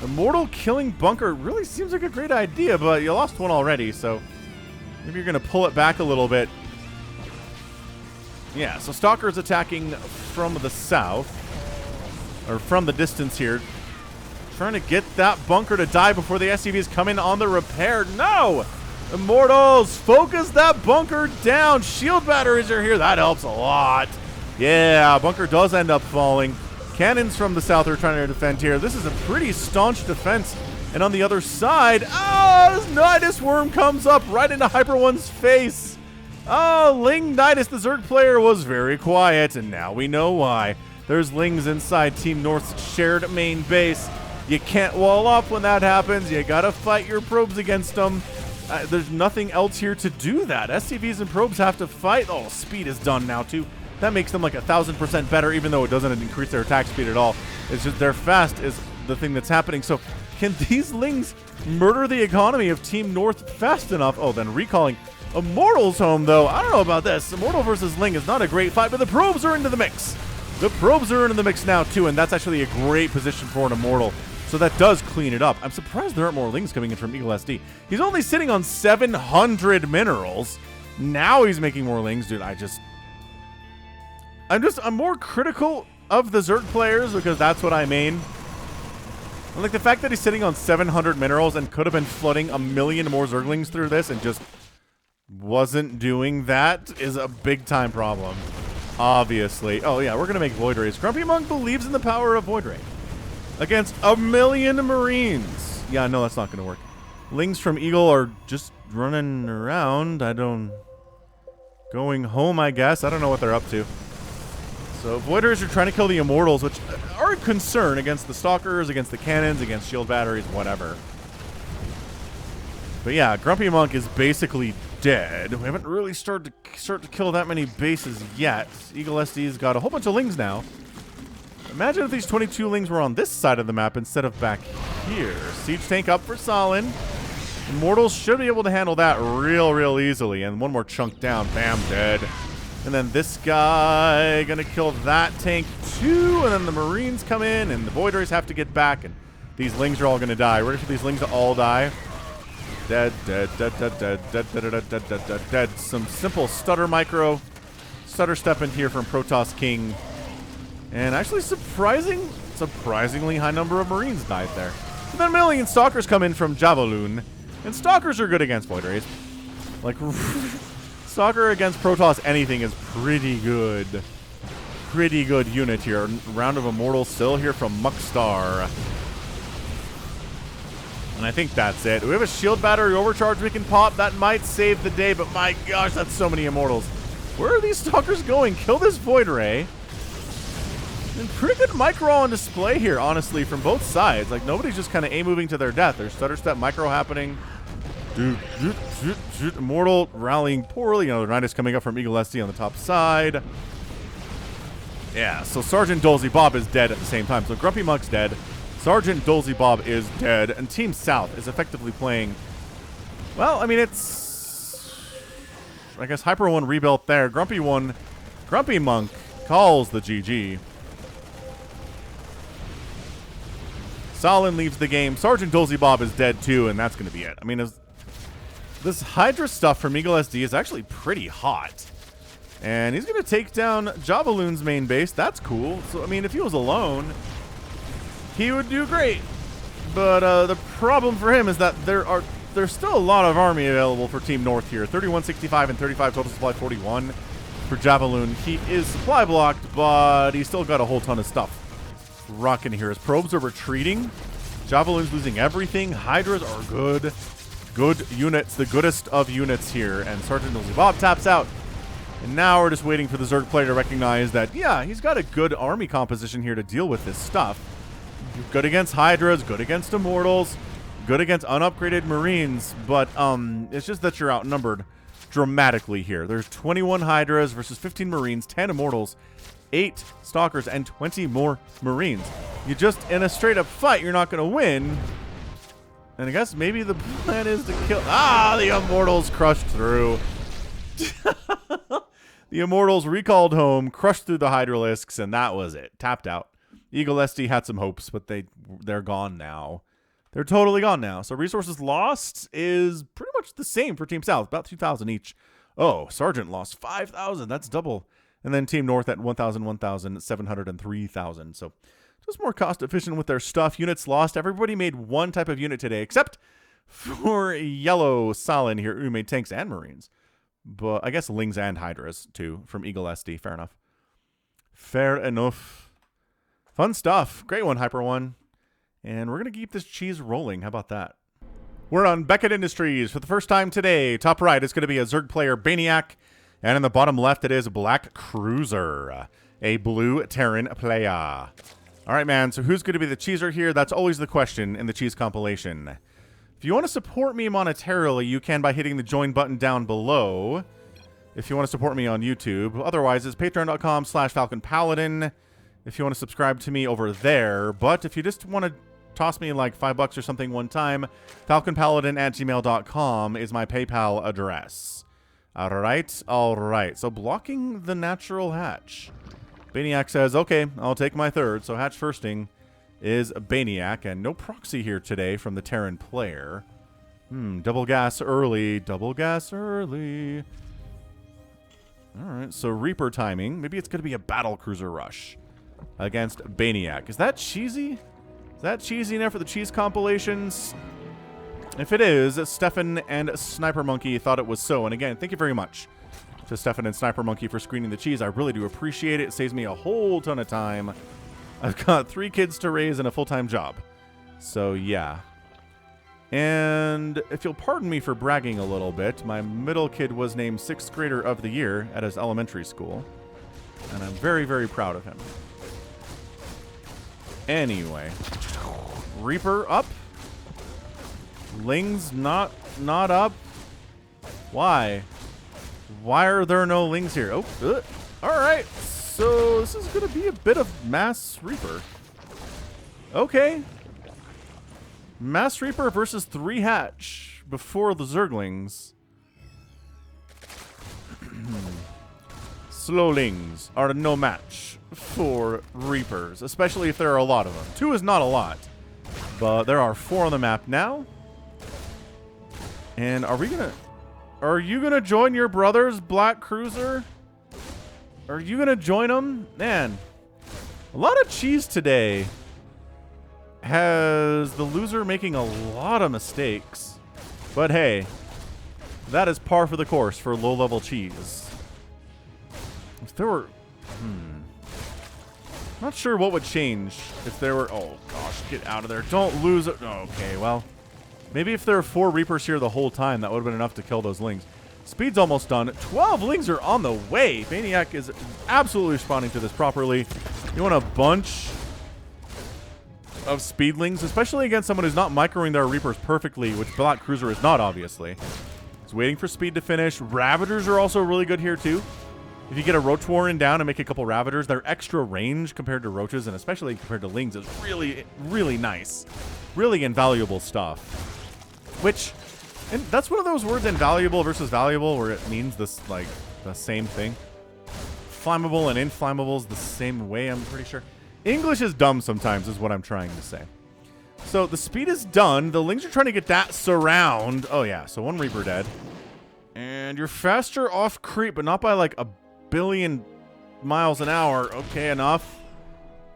Immortal killing bunker really seems like a great idea, but you lost one already, so maybe you're going to pull it back a little bit. Yeah, so Stalker's attacking from the south, or from the distance here, trying to get that bunker to die before the SCVs come in on the repair. No! Immortals, focus that bunker down. Shield batteries are here. That helps a lot. Yeah, bunker does end up falling. Cannons from the south are trying to defend here. This is a pretty staunch defense. And on the other side, this Nidus worm comes up right into Hyper One's face. Oh, Ling Nidus, the Zerg player, was very quiet, and now we know why. There's Lings inside Team North's shared main base. You can't wall off when that happens. You gotta fight your probes against them. There's nothing else here to do that. SCVs and probes have to fight. Oh, speed is done now, too. That makes them like 1,000% better, even though it doesn't increase their attack speed at all. It's just their fast is the thing that's happening. So can these Lings murder the economy of Team North fast enough? Oh, then recalling Immortals home, though. I don't know about this. Immortal versus Ling is not a great fight, but the probes are into the mix. The probes are into the mix now, too, and that's actually a great position for an Immortal. So that does clean it up. I'm surprised there aren't more Lings coming in from Eagle SD. He's only sitting on 700 minerals. Now he's making more Lings. Dude, I'm more critical of the Zerg players because that's what I main. And like the fact that he's sitting on 700 minerals and could have been flooding a million more Zerglings through this and just wasn't doing that is a big time problem. Obviously. Oh yeah, we're going to make Void Rays. Grumpy Monk believes in the power of Void Ray against a million Marines. Yeah, no, that's not going to work. Lings from Eagle are just running around. Going home, I guess. I don't know what they're up to. So Voiders are trying to kill the Immortals, which are a concern against the Stalkers, against the cannons, against shield batteries, whatever. But yeah, Grumpy Monk is basically dead. We haven't really started to kill that many bases yet. Eagle SD's got a whole bunch of Lings now. Imagine if these 22 Lings were on this side of the map instead of back here. Siege tank up for Solin. Immortals should be able to handle that real easily. And one more chunk down. Bam, dead. And then this guy gonna kill that tank too. And then the Marines come in and the Voiders have to get back. And these Lings are all gonna die. Ready for these Lings to all die? Dead. Some simple stutter step in here from Protoss King. And actually surprisingly high number of Marines died there. And then a million Stalkers come in from Javelin. And Stalkers are good against Void Rays. Like, Stalker against Protoss anything is pretty good. Pretty good unit here. Round of Immortals still here from Muckstar. And I think that's it. We have a shield battery overcharge we can pop. That might save the day, but my gosh, that's so many Immortals. Where are these Stalkers going? Kill this Void Ray. And pretty good micro on display here, honestly, from both sides. Like, nobody's just kind of A-moving to their death. There's stutter step micro happening. Immortal rallying poorly. You know, the Nidus coming up from Eagle SD on the top side. Yeah, so Sergeant Dolzy Bob is dead at the same time. So Grumpy Monk's dead. Sergeant Dolzy Bob is dead. And Team South is effectively playing... Well, I mean, it's... I guess Hyper 1 rebuilt there. Grumpy Monk calls the GG. Solin leaves the game. Sergeant Dolzy Bob is dead too, and that's going to be it. I mean, this Hydra stuff from Eagle SD is actually pretty hot. And he's going to take down Javaloon's main base. That's cool. So, I mean, if he was alone, he would do great. But the problem for him is that there's still a lot of army available for Team North here. 3165 and 35 total supply 41 for Javaloon. He is supply blocked, but he's still got a whole ton of stuff rocking here. His probes are retreating. Javaloon's losing everything. Hydras are good units, the goodest of units here. And Sergeant Dolzy Bob taps out. And now we're just waiting for the Zerg player to recognize that, yeah, he's got a good army composition here to deal with this stuff. Good against Hydras, good against Immortals, good against unupgraded Marines, but it's just that you're outnumbered dramatically here. There's 21 Hydras versus 15 Marines, 10 Immortals, 8 Stalkers, and 20 more Marines. You just, in a straight-up fight, you're not going to win. And I guess maybe the plan is to kill... Ah, the Immortals crushed through. The Immortals recalled home, crushed through the Hydralisks, and that was it. Tapped out. Eagle SD had some hopes, but they're gone now. They're totally gone now. So resources lost is pretty much the same for Team South, about 2,000 each. Oh, Sergeant lost 5,000. That's double. And then Team North at 1,000, 1,000, 700, and 3,000. So just more cost efficient with their stuff. Units lost. Everybody made one type of unit today, except for Yellow Solin here, who made tanks and Marines. But I guess Lings and Hydras, too, from Eagle SD. Fair enough. Fair enough. Fun stuff. Great one, Hyper One. And we're going to keep this cheese rolling. How about that? We're on Beckett Industries for the first time today. Top right is going to be a Zerg player, Baniac. And in the bottom left, it is Black Cruiser, a blue Terran player. All right, man. So who's going to be the cheeser here? That's always the question in the cheese compilation. If you want to support me monetarily, you can by hitting the join button down below. If you want to support me on YouTube. Otherwise, it's patreon.com/FalconPaladin. If you want to subscribe to me over there. But if you just want to toss me like $5 or something one time, falconpaladin@gmail.com is my PayPal address. All right. So blocking the natural hatch. Baniac says, okay, I'll take my third. So hatch firsting is Baniac, and no proxy here today from the Terran player. Double gas early. All right, so Reaper timing. Maybe it's going to be a battle cruiser rush against Baniac. Is that cheesy? Is that cheesy enough for the cheese compilations? If it is, Stefan and Sniper Monkey thought it was so. And again, thank you very much to Stefan and Sniper Monkey for screening the cheese. I really do appreciate it. It saves me a whole ton of time. I've got 3 kids to raise and a full-time job. So, yeah. And if you'll pardon me for bragging a little bit, my middle kid was named 6th grader of the year at his elementary school. And I'm very, very proud of him. Anyway. Reaper up. Lings not up. Why? Why are there no Lings here? Oh, all right. So this is going to be a bit of Mass Reaper. Okay. Mass Reaper versus 3 hatch before the Zerglings. Slowlings are no match for Reapers, especially if there are a lot of them. 2 is not a lot, but there are 4 on the map now. And are you gonna join your brother's Black Cruiser? Are you gonna join them? Man, a lot of cheese today has the loser making a lot of mistakes. But hey, that is par for the course for low-level cheese. If there were... Not sure what would change if there were... Oh, gosh, get out of there. Don't lose it. Okay, well... Maybe if there were 4 Reapers here the whole time, that would have been enough to kill those Lings. Speed's almost done. 12 Lings are on the way. Baniac is absolutely responding to this properly. You want a bunch of Speedlings, especially against someone who's not microing their Reapers perfectly, which Black Cruiser is not, obviously. He's waiting for speed to finish. Ravagers are also really good here, too. If you get a Roach Warren down and make a couple Ravagers, their extra range compared to Roaches, and especially compared to Lings, is really, really nice. Really invaluable stuff. Which, and that's one of those words, invaluable versus valuable, where it means this, like, the same thing. Flammable and inflammable is the same way, I'm pretty sure. English is dumb sometimes, is what I'm trying to say. So the speed is done. The Lings are trying to get that surround. Oh, yeah. So 1 Reaper dead. And you're faster off creep, but not by like 1 billion miles an hour. Okay, enough.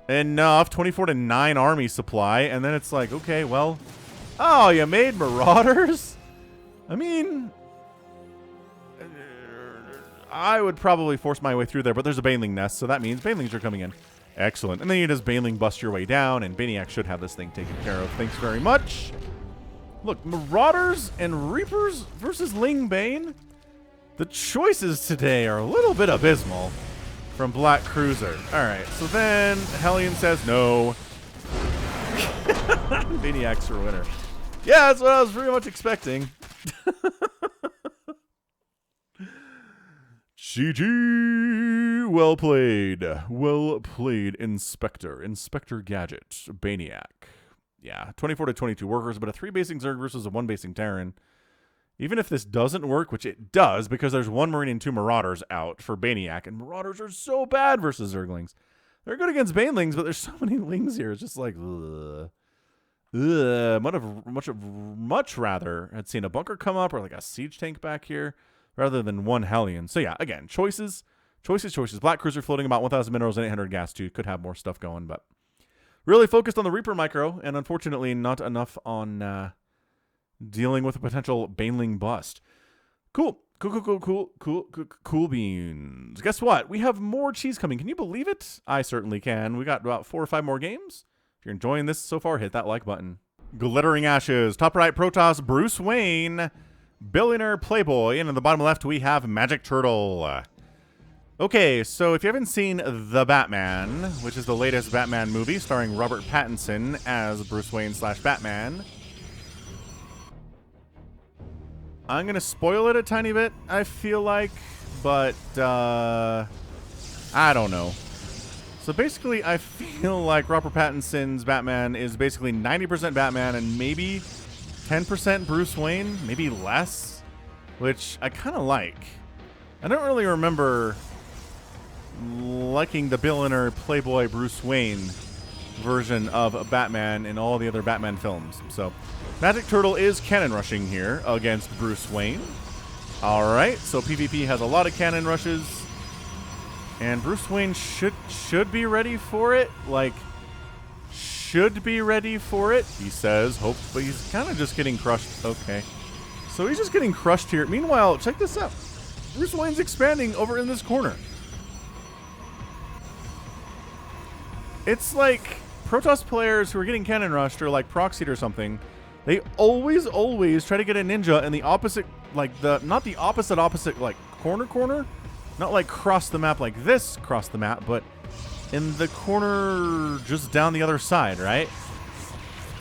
Enough. 24 to 9 army supply. And then it's like, okay, well. Oh, you made Marauders? I mean, I would probably force my way through there, but there's a Baneling nest, so that means Banelings are coming in. Excellent. And then you just Baneling bust your way down, and Baniac should have this thing taken care of. Thanks very much. Look, Marauders and Reapers versus Ling Bane. The choices today are a little bit abysmal from Black Cruiser. All right, so then Hellion says no. Baniac's your winner. Yeah, that's what I was pretty much expecting. GG. Well played. Well played, Inspector. Inspector Gadget. Baniac. Yeah, 24 to 22 workers, but a 3 basing Zerg versus a 1 basing Terran. Even if this doesn't work, which it does, because there's 1 Marine and 2 Marauders out for Baniac, and Marauders are so bad versus Zerglings. They're good against Banelings, but there's so many Lings here. It's just like, ugh. Much rather had seen a bunker come up or like a siege tank back here rather than 1 Hellion. So yeah, again, choices. Black Cruiser floating about 1,000 minerals and 800 gas too. Could have more stuff going, but really focused on the Reaper micro, and unfortunately not enough on dealing with a potential Baneling bust. Cool beans. Guess what? We have more cheese coming. Can you believe it? I certainly can. We got about 4 or 5 more games. If you're enjoying this so far, hit that like button. Glittering Ashes. Top right, Protoss, Bruce Wayne, Billionaire Playboy. And in the bottom left, we have Magic Turtle. Okay, so if you haven't seen The Batman, which is the latest Batman movie starring Robert Pattinson as Bruce Wayne / Batman, I'm going to spoil it a tiny bit, I feel like, but I don't know. So basically, I feel like Robert Pattinson's Batman is basically 90% Batman and maybe 10% Bruce Wayne, maybe less, which I kind of like. I don't really remember liking the billionaire Playboy Bruce Wayne version of Batman in all the other Batman films. So Magic Turtle is cannon rushing here against Bruce Wayne. All right, so PvP has a lot of cannon rushes. And Bruce Wayne should be ready for it. Like, should be ready for it, he says. Hope, but he's kind of just getting crushed. Okay. So he's just getting crushed here. Meanwhile, check this out. Bruce Wayne's expanding over in this corner. It's like Protoss players who are getting cannon rushed or like proxied or something. They always try to get a ninja in the opposite, like not the opposite, like corner. Not like cross the map like this, cross the map, but in the corner just down the other side, right?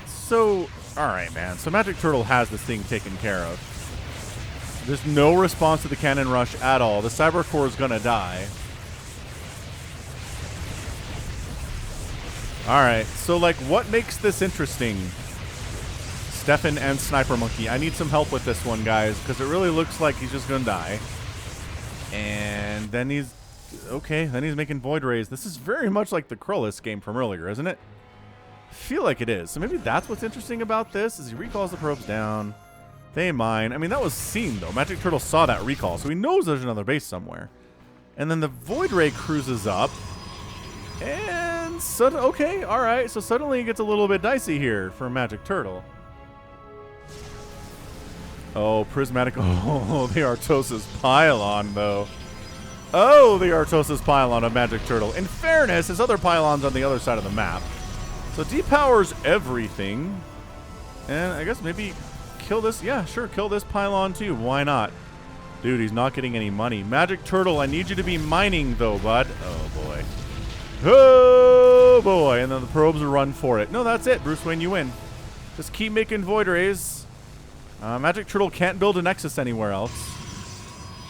So, alright, man. So Magic Turtle has this thing taken care of. There's no response to the cannon rush at all. The Cyber Core is going to die. Alright, so like what makes this interesting? Stefan and Sniper Monkey. I need some help with this one, guys, because it really looks like he's just going to die. And then he's making Void Rays. This is very much like the Krullis game from earlier, isn't it? I feel like it is. So maybe that's what's interesting about this, is he recalls the probes down. They mine. I mean, that was seen, though. Magic Turtle saw that recall, so he knows there's another base somewhere. And then the Void Ray cruises up. And, okay, all right. So suddenly it gets a little bit dicey here for Magic Turtle. Oh, Prismatic. Oh, the Artosis Pylon, though. Oh, the Artosis Pylon of Magic Turtle. In fairness, his other pylon's on the other side of the map. So depowers everything. And I guess maybe kill this. Yeah, sure, kill this pylon too. Why not? Dude, he's not getting any money. Magic Turtle, I need you to be mining, though, bud. Oh, boy. Oh, boy. And then the probes will run for it. No, that's it. Bruce Wayne, you win. Just keep making Void Rays. Magic Turtle can't build a Nexus anywhere else.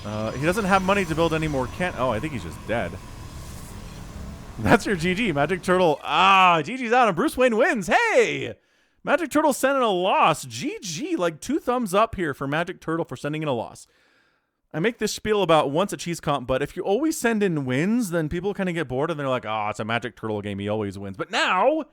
He doesn't have money to build any more Oh, I think he's just dead. That's your GG. Magic Turtle. GG's out and Bruce Wayne wins. Hey! Magic Turtle sent in a loss. GG. Like 2 thumbs up here for Magic Turtle for sending in a loss. I make this spiel about once a cheese comp, but if you always send in wins, then people kind of get bored and they're like, it's a Magic Turtle game. He always wins. But now,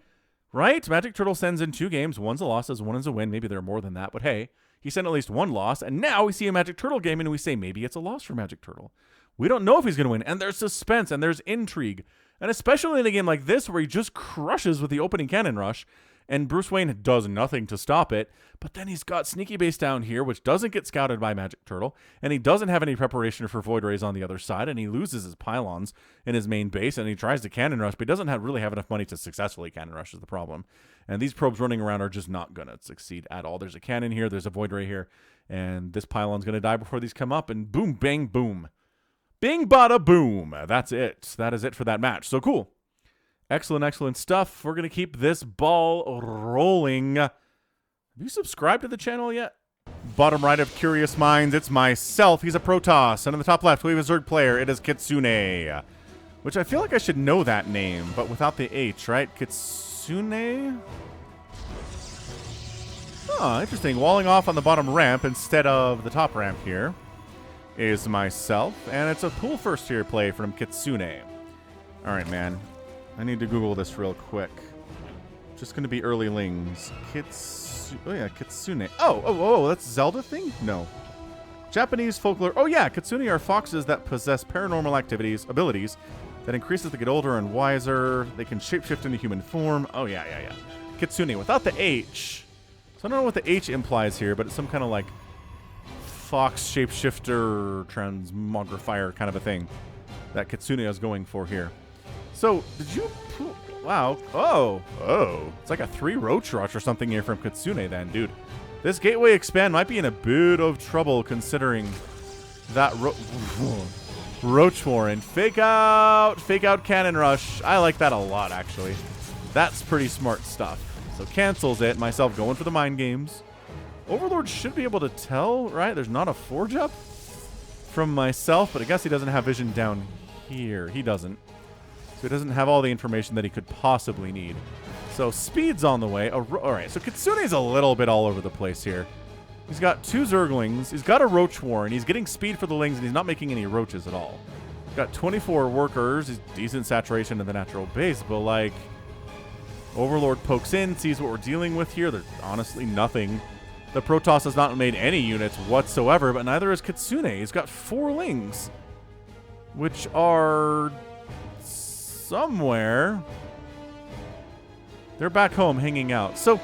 right? Magic Turtle sends in 2 games. One's a loss, one is a win. Maybe there are more than that, but hey, he sent at least 1 loss. And now we see a Magic Turtle game and we say maybe it's a loss for Magic Turtle. We don't know if he's going to win. And there's suspense and there's intrigue. And especially in a game like this where he just crushes with the opening cannon rush and Bruce Wayne does nothing to stop it. But then he's got Sneaky Base down here, which doesn't get scouted by Magic Turtle. And he doesn't have any preparation for Void Rays on the other side. And he loses his pylons in his main base. And he tries to cannon rush, but he doesn't really have enough money to successfully cannon rush is the problem. And these probes running around are just not going to succeed at all. There's a cannon here. There's a Void Ray here. And this pylon's going to die before these come up. And boom, bang, boom. Bing, bada, boom. That's it. That is it for that match. So cool. Excellent, excellent stuff. We're going to keep this ball rolling. Have you subscribed to the channel yet? Bottom right of Curious Minds, it's myself. He's a Protoss. And in the top left, we have a Zerg player. It is Kitsune. Which I feel like I should know that name, but without the H, right? Kitsune? Oh, interesting. Walling off on the bottom ramp instead of the top ramp here is myself. And it's a pool first tier play from Kitsune. All right, man. I need to Google this real quick. Just going to be early lings. Oh, yeah, Kitsune. Oh, that's Zelda thing? No. Japanese folklore. Oh, yeah, Kitsune are foxes that possess paranormal abilities that increase as they get older and wiser. They can shapeshift into human form. Oh, yeah. Kitsune, without the H. So I don't know what the H implies here, but it's some kind of like fox shapeshifter transmogrifier kind of a thing that Kitsune is going for here. So, did you... Wow. Oh. It's like a 3 Roach Rush or something here from Kitsune then, dude. This Gateway Expand might be in a bit of trouble considering that Roach Warren. Fake out Cannon Rush. I like that a lot, actually. That's pretty smart stuff. So, cancels it. Myself going for the mind games. Overlord should be able to tell, right? There's not a Forge up from myself, but I guess he doesn't have vision down here. He doesn't. So he doesn't have all the information that he could possibly need. So speed's on the way. All right, so Kitsune's a little bit all over the place here. He's got 2 Zerglings. He's got a Roach Warren. He's getting speed for the Lings, and he's not making any Roaches at all. He's got 24 workers. He's decent saturation in the natural base, but like Overlord pokes in, sees what we're dealing with here. There's honestly nothing. The Protoss has not made any units whatsoever, but neither is Kitsune. He's got 4 Lings, which are... somewhere. They're back home hanging out. So,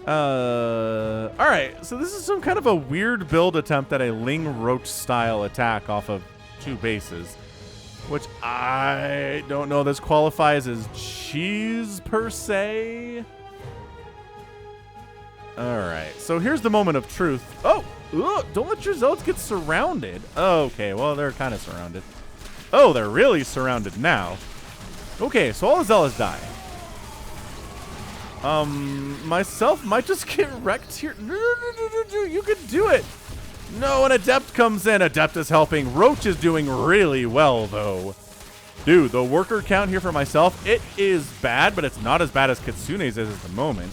all right. So this is some kind of a weird build attempt at a Ling Roach style attack off of 2 bases, which I don't know this qualifies as cheese per se. All right. So here's the moment of truth. Oh, don't let your Zealots get surrounded. Okay, well, they're kind of surrounded. Oh, they're really surrounded now. Okay, so all the Zealots die. Myself might just get wrecked here. No, you can do it. No, an Adept comes in. Adept is helping. Roach is doing really well, though. Dude, the worker count here for myself, it is bad, but it's not as bad as Kitsune's is at the moment.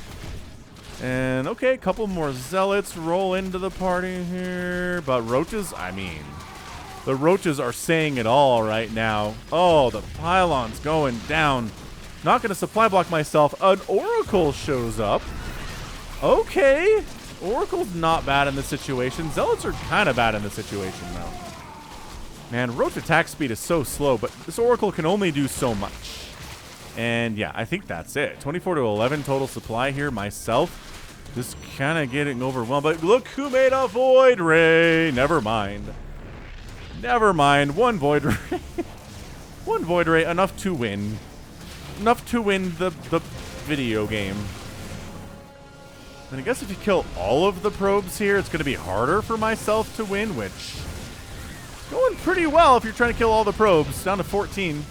And, okay, a couple more Zealots roll into the party here. But Roaches, I mean, the Roaches are saying it all right now. Oh, the pylon's going down. Not going to supply block myself. An Oracle shows up. Okay. Oracle's not bad in this situation. Zealots are kind of bad in this situation, though. Man, Roach attack speed is so slow, but this Oracle can only do so much. And yeah, I think that's it. 24 to 11 total supply here. Myself just kind of getting overwhelmed. But look who made a Void Ray. Never mind. Never mind. 1 Void Ray. 1 Void Ray. Enough to win. Enough to win the video game. And I guess if you kill all of the probes here, it's going to be harder for myself to win, which is going pretty well if you're trying to kill all the probes. Down to 14.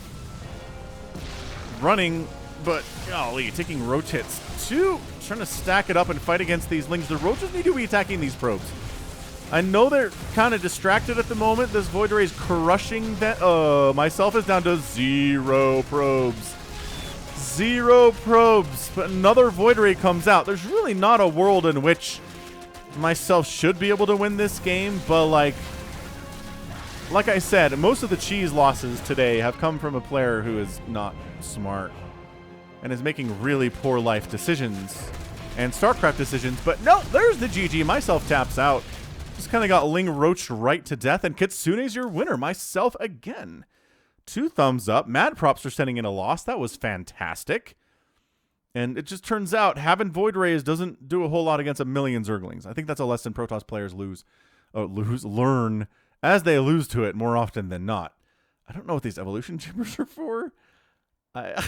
Running, but golly, taking Roach hits too. Trying to stack it up and fight against these Lings. The Roaches need to be attacking these probes. I know they're kind of distracted at the moment. This Void Ray is crushing that. Myself is down to 0 probes. 0 probes. But another Void Ray comes out. There's really not a world in which myself should be able to win this game, but like I said, most of the cheese losses today have come from a player who is not smart and is making really poor life decisions and StarCraft decisions. But no, there's the GG. Myself taps out. Just kind of got Ling roached right to death, and Kitsune's your winner. Myself again. 2 thumbs up. Mad Props are sending in a loss. That was fantastic. And it just turns out having Void Rays doesn't do a whole lot against a million Zerglings. I think that's a lesson Protoss players learn as they lose to it more often than not. I don't know what these evolution chambers are for. I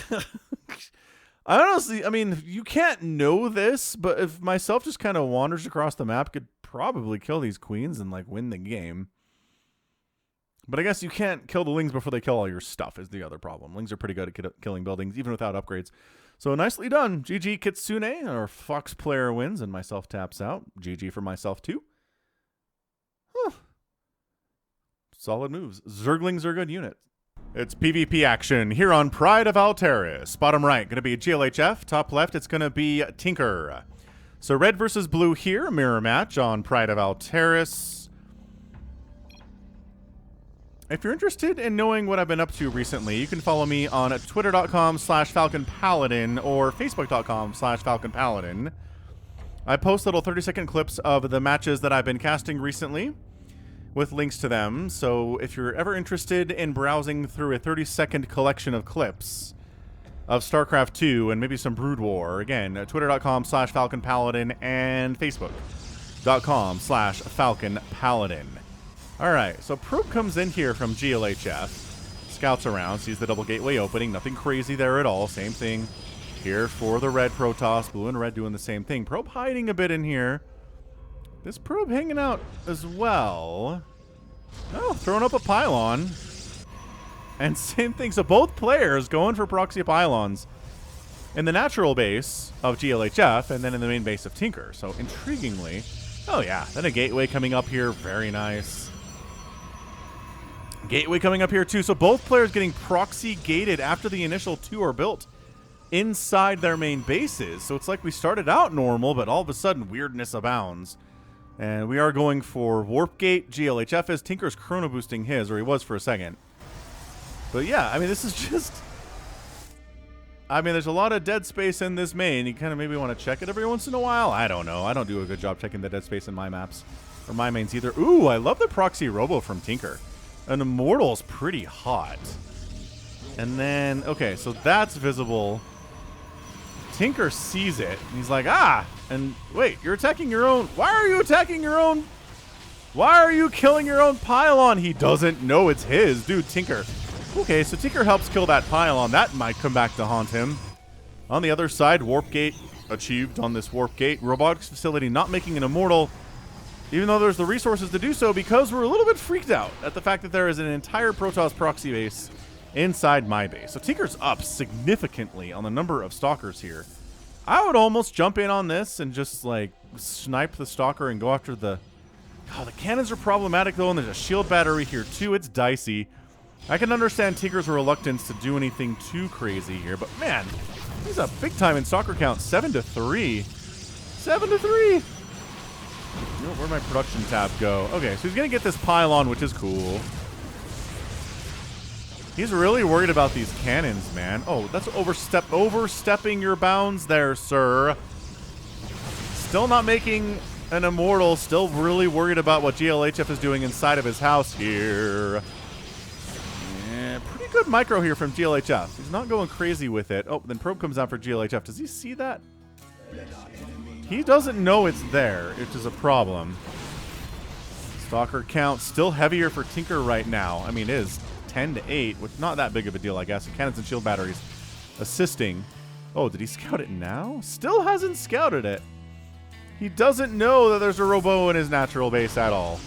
honestly, I mean, you can't know this, but if myself just kind of wanders across the map, could probably kill these queens and like win the game. But I guess you can't kill the Lings before they kill all your stuff is the other problem. Lings are pretty good at killing buildings, even without upgrades. So nicely done. GG Kitsune, our Fox player wins, and myself taps out. GG for myself too. Huh. Solid moves. Zerglings are a good unit. It's PvP action here on Pride of Alteris. Bottom right, going to be GLHF. Top left, it's going to be Tinker. So red versus blue here, mirror match on Pride of Alteris. If you're interested in knowing what I've been up to recently, you can follow me on twitter.com/FalconPaladin or facebook.com/FalconPaladin. I post little 30-second clips of the matches that I've been casting recently with links to them. So if you're ever interested in browsing through a 30-second collection of clips of StarCraft 2 and maybe some Brood War, again, twitter.com/FalconPaladin and facebook.com/FalconPaladin. All right, so Probe comes in here from GLHF, scouts around, sees the double gateway opening. Nothing crazy there at all. Same thing here for the red Protoss. Blue and red doing the same thing. Probe hiding a bit in here. This Probe hanging out as well. Oh, throwing up a pylon. And same thing. So both players going for proxy pylons in the natural base of GLHF and then in the main base of Tinker. So intriguingly, oh yeah, then a gateway coming up here. Very nice. Gateway coming up here too. So both players getting proxy gated after the initial 2 are built inside their main bases. So it's like we started out normal, but all of a sudden weirdness abounds. And we are going for Warp Gate. GLHF is. Tinker's chrono boosting his, or he was for a second. But yeah, I mean, this is just... I mean, there's a lot of dead space in this main. You kind of maybe want to check it every once in a while. I don't know. I don't do a good job checking the dead space in my maps or my mains either. Ooh, I love the proxy robo from Tinker. An Immortal's pretty hot. And then, okay, so that's visible. Tinker sees it. And he's like, ah! And wait, you're attacking your own... Why are you attacking your own... Why are you killing your own pylon? He doesn't know it's his. Dude, Tinker. Okay, so Tinker helps kill that pylon. That might come back to haunt him. On the other side, Warp Gate achieved on this Warp Gate. Robotics Facility not making an Immortal, even though there's the resources to do so, because we're a little bit freaked out at the fact that there is an entire Protoss proxy base inside my base. So Tinker's up significantly on the number of Stalkers here. I would almost jump in on this and just, like, snipe the Stalker and go after the... Oh, the cannons are problematic, though, and there's a shield battery here, too. It's dicey. I can understand Tinker's reluctance to do anything too crazy here, but, man, he's up big time in Stalker count. 7-3. 7-3! Where'd my production tab go? Okay, so he's going to get this pylon, which is cool. He's really worried about these cannons, man. Oh, that's overstepping your bounds there, sir. Still not making an Immortal. Still really worried about what GLHF is doing inside of his house here. Yeah, pretty good micro here from GLHF. He's not going crazy with it. Oh, then Probe comes out for GLHF. Does he see that? He doesn't know it's there, which is a problem. Stalker count still heavier for Tinker right now. I mean, it is 10-8, which not that big of a deal, I guess. Cannons and shield batteries assisting. Oh, did he scout it now? Still hasn't scouted it. He doesn't know that there's a robo in his natural base at all.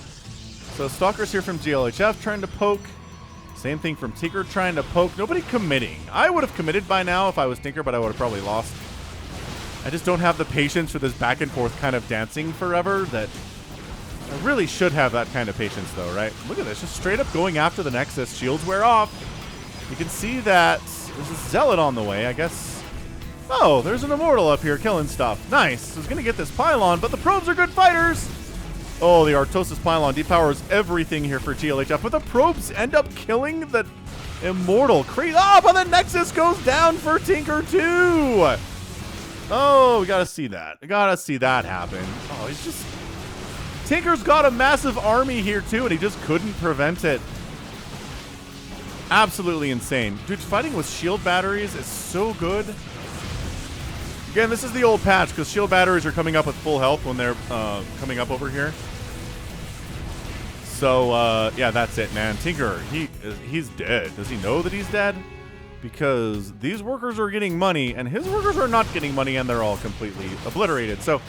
So Stalker's here from GLHF trying to poke. Same thing from Tinker trying to poke. Nobody committing. I would have committed by now if I was Tinker, but I would have probably lost. I just don't have the patience for this back and forth kind of dancing forever that I really should have that kind of patience, though, right? Look at this. Just straight up going after the Nexus. Shields wear off. You can see that there's a Zealot on the way, I guess. Oh, there's an Immortal up here killing stuff. Nice. So he's going to get this Pylon, but the probes are good fighters. Oh, the Artosis Pylon depowers everything here for GLHF, but the probes end up killing the Immortal. Crazy. Oh, but the Nexus goes down for Tinker too. Oh, we got to see that. We got to see that happen. Oh, he's just... Tinker's got a massive army here too, and he just couldn't prevent it. Absolutely insane. Dude, fighting with shield batteries is so good. Again, this is the old patch, because shield batteries are coming up with full health when they're coming up over here. So, yeah, that's it, man. Tinker, he's dead. Does he know that he's dead? Because these workers are getting money, and his workers are not getting money, and they're all completely obliterated. So,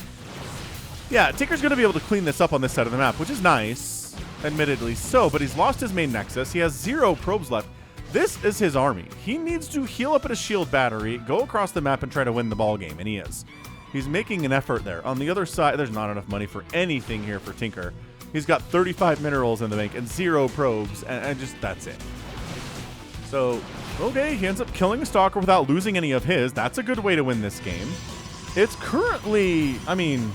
yeah, Tinker's going to be able to clean this up on this side of the map, which is nice, admittedly so, but he's lost his main Nexus. He has 0 probes left. This is his army. He needs to heal up at a shield battery, go across the map, and try to win the ball game, and he is. He's making an effort there. On the other side, there's not enough money for anything here for Tinker. He's got 35 minerals in the bank and 0 probes, and just that's it. So, okay, he ends up killing a Stalker without losing any of his. That's a good way to win this game. It's currently, I mean,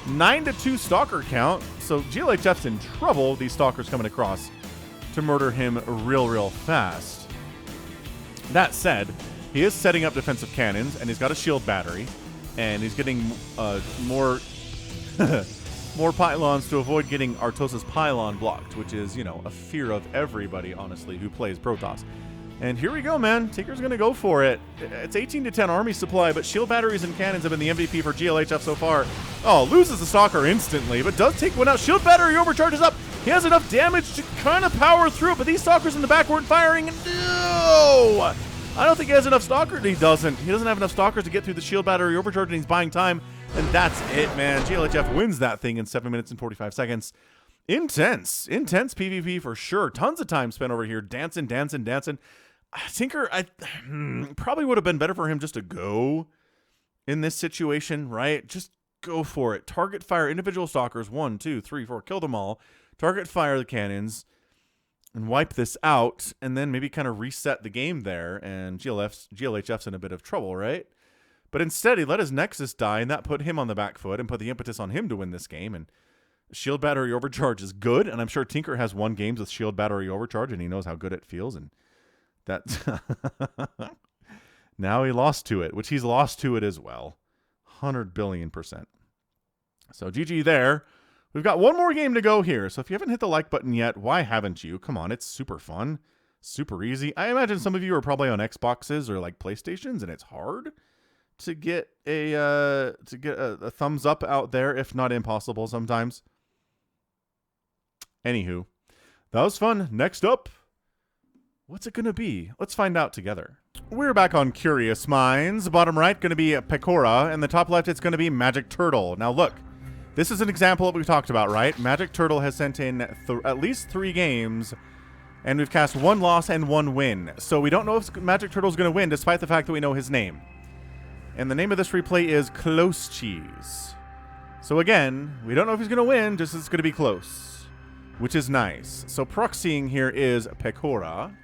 9-2 Stalker count, so GLHF's in trouble. These Stalkers coming across to murder him real fast. That said, he is setting up defensive cannons, and he's got a shield battery, and he's getting more more pylons to avoid getting Artosis Pylon blocked, which is, you know, a fear of everybody, honestly, who plays Protoss. And here we go, man. Tinker's going to go for it. It's 18-10 army supply, but shield batteries and cannons have been the MVP for GLHF so far. Oh, loses the Stalker instantly, but does take one out. Shield battery overcharges up. He has enough damage to kind of power through it, but these Stalkers in the back weren't firing. No! I don't think he has enough Stalkers. He doesn't. He doesn't have enough Stalkers to get through the shield battery overcharge, and he's buying time. And that's it, man. GLHF wins that thing in 7 minutes and 45 seconds. Intense PvP for sure. Tons of time spent over here dancing. Tinker, I probably would have been better for him just to go in this situation, right? Just go for it. Target fire individual Stalkers. 1, 2, 3, 4. Kill them all. Target fire the cannons and wipe this out, and then maybe kind of reset the game there, and GLHF's in a bit of trouble, right? But instead, he let his Nexus die, and that put him on the back foot and put the impetus on him to win this game. And shield battery overcharge is good, and I'm sure Tinker has won games with shield battery overcharge, and he knows how good it feels, and that now he lost to it, which he's lost to it as well. 100 billion%. So GG there. We've got one more game to go here, so if you haven't hit the like button yet, why haven't you? Come on, it's super fun, super easy. I imagine some of you are probably on Xboxes or like PlayStations, and it's hard to get a thumbs up out there, if not impossible sometimes. Anywho, that was fun. Next up, what's it gonna be? Let's find out together. We're back on Curious Minds. Bottom right gonna be Pekora, and the top left it's gonna be Magic Turtle. Now look. This is an example that we've talked about, right? Magic Turtle has sent in at least 3 games, and we've cast 1 loss and 1 win. So we don't know if Magic Turtle's going to win, despite the fact that we know his name. And the name of this replay is Close Cheese. So again, we don't know if he's going to win, just it's going to be close, which is nice. So proxying here is Pekora.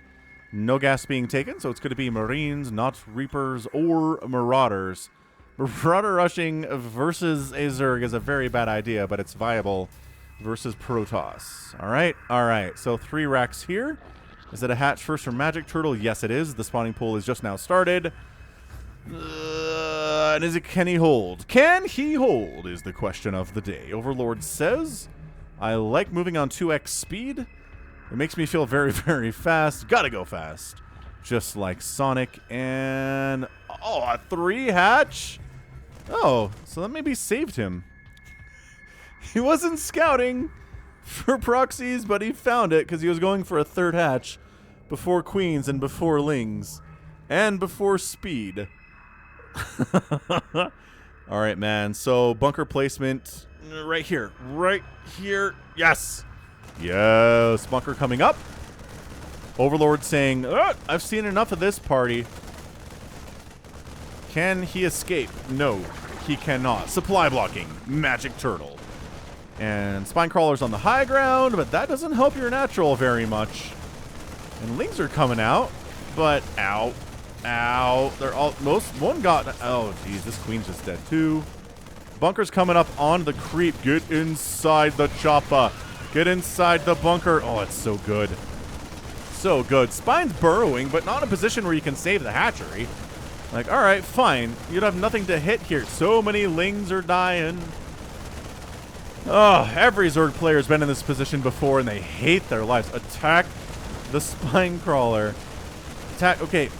No gas being taken, so it's going to be Marines, not Reapers or Marauders. Marauder rushing versus a Zerg is a very bad idea, but it's viable versus Protoss. All right. So 3 racks here. Is it a hatch first from Magic Turtle? Yes, it is. The spawning pool is just now started. And can he hold? Can he hold is the question of the day. Overlord says, I like moving on 2x speed. It makes me feel very, very fast. Gotta go fast. Just like Sonic. And a 3 hatch. Oh, so that maybe saved him. He wasn't scouting for proxies, but he found it because he was going for a 3rd hatch before queens and before lings and before speed. All right, man. So bunker placement right here. Yes. Bunker coming up. Overlord saying, I've seen enough of this party. Can he escape? No, he cannot. Supply blocking. Magic Turtle. And Spine Crawler's on the high ground, but that doesn't help your natural very much. And Lings are coming out, but ow. Ow. They're all, one got, oh geez, this queen's just dead too. Bunker's coming up on the creep. Get inside the chopper. Get inside the bunker. Oh, it's so good. So good. Spine's burrowing, but not in a position where you can save the hatchery. Like, all right, fine. You'd have nothing to hit here. So many Lings are dying. Oh, every Zerg player's been in this position before, and they hate their lives. Attack the Spine Crawler. Attack. Okay.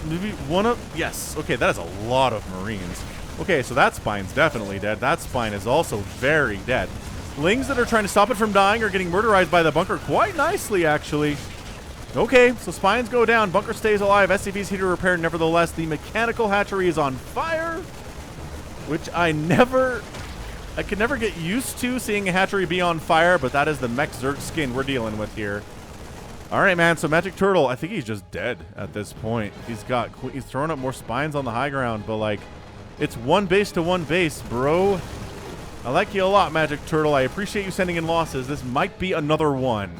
Maybe one of... Yes. Okay, that is a lot of Marines. Okay, so that Spine's definitely dead. That Spine is also very dead. Lings that are trying to stop it from dying are getting murderized by the bunker quite nicely, actually. Okay, so Spines go down. Bunker stays alive. SCV's here to repair nevertheless. The mechanical hatchery is on fire, which I could never get used to seeing a hatchery be on fire, but that is the mech Zerg skin we're dealing with here. All right, man, so Magic Turtle, I think he's just dead at this point. He's throwing up more Spines on the high ground, but like, it's one base to one base, bro. I like you a lot, Magic Turtle. I appreciate you sending in losses. This might be another one,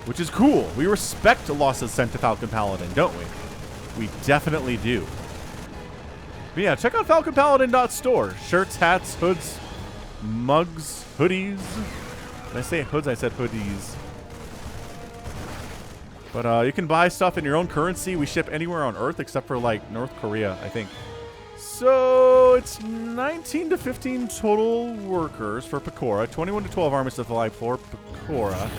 which is cool. We respect losses sent to Falcon Paladin, don't we? We definitely do. But yeah, check out falconpaladin.store. Shirts, hats, hoods, mugs, hoodies. When I say hoods, I said hoodies. But you can buy stuff in your own currency. We ship anywhere on Earth except for like North Korea, I think. So it's 19 to 15 total workers for Pecora. 21 to 12 army supply for Pecora.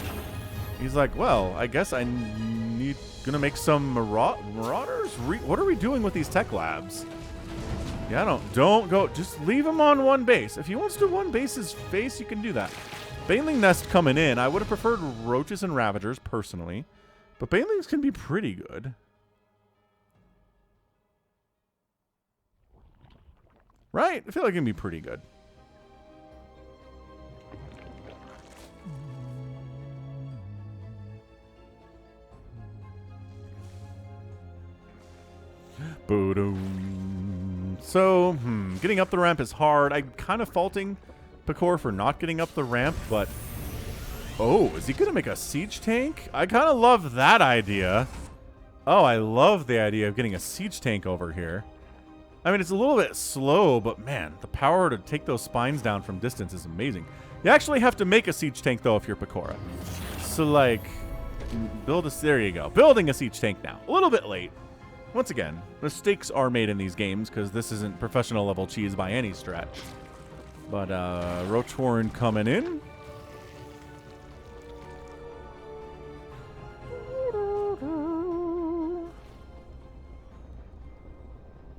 He's like, well, I guess gonna make some marauders? What are we doing with these tech labs? Yeah, don't go. Just leave him on one base. If he wants to one base's base, you can do that. Baneling Nest coming in. I would have preferred Roaches and Ravagers, personally. But Banelings can be pretty good. Right? I feel like it can be pretty good. Boom. So, getting up the ramp is hard. I'm kind of faulting Pecora for not getting up the ramp, but... Oh, is he going to make a siege tank? I kind of love that idea. Oh, I love the idea of getting a siege tank over here. I mean, it's a little bit slow, but man, the power to take those spines down from distance is amazing. You actually have to make a siege tank, though, if you're Pecora. So, like, there you go. Building a siege tank now. A little bit late. Once again, mistakes are made in these games, because this isn't professional level cheese by any stretch. But, Roach Warren coming in.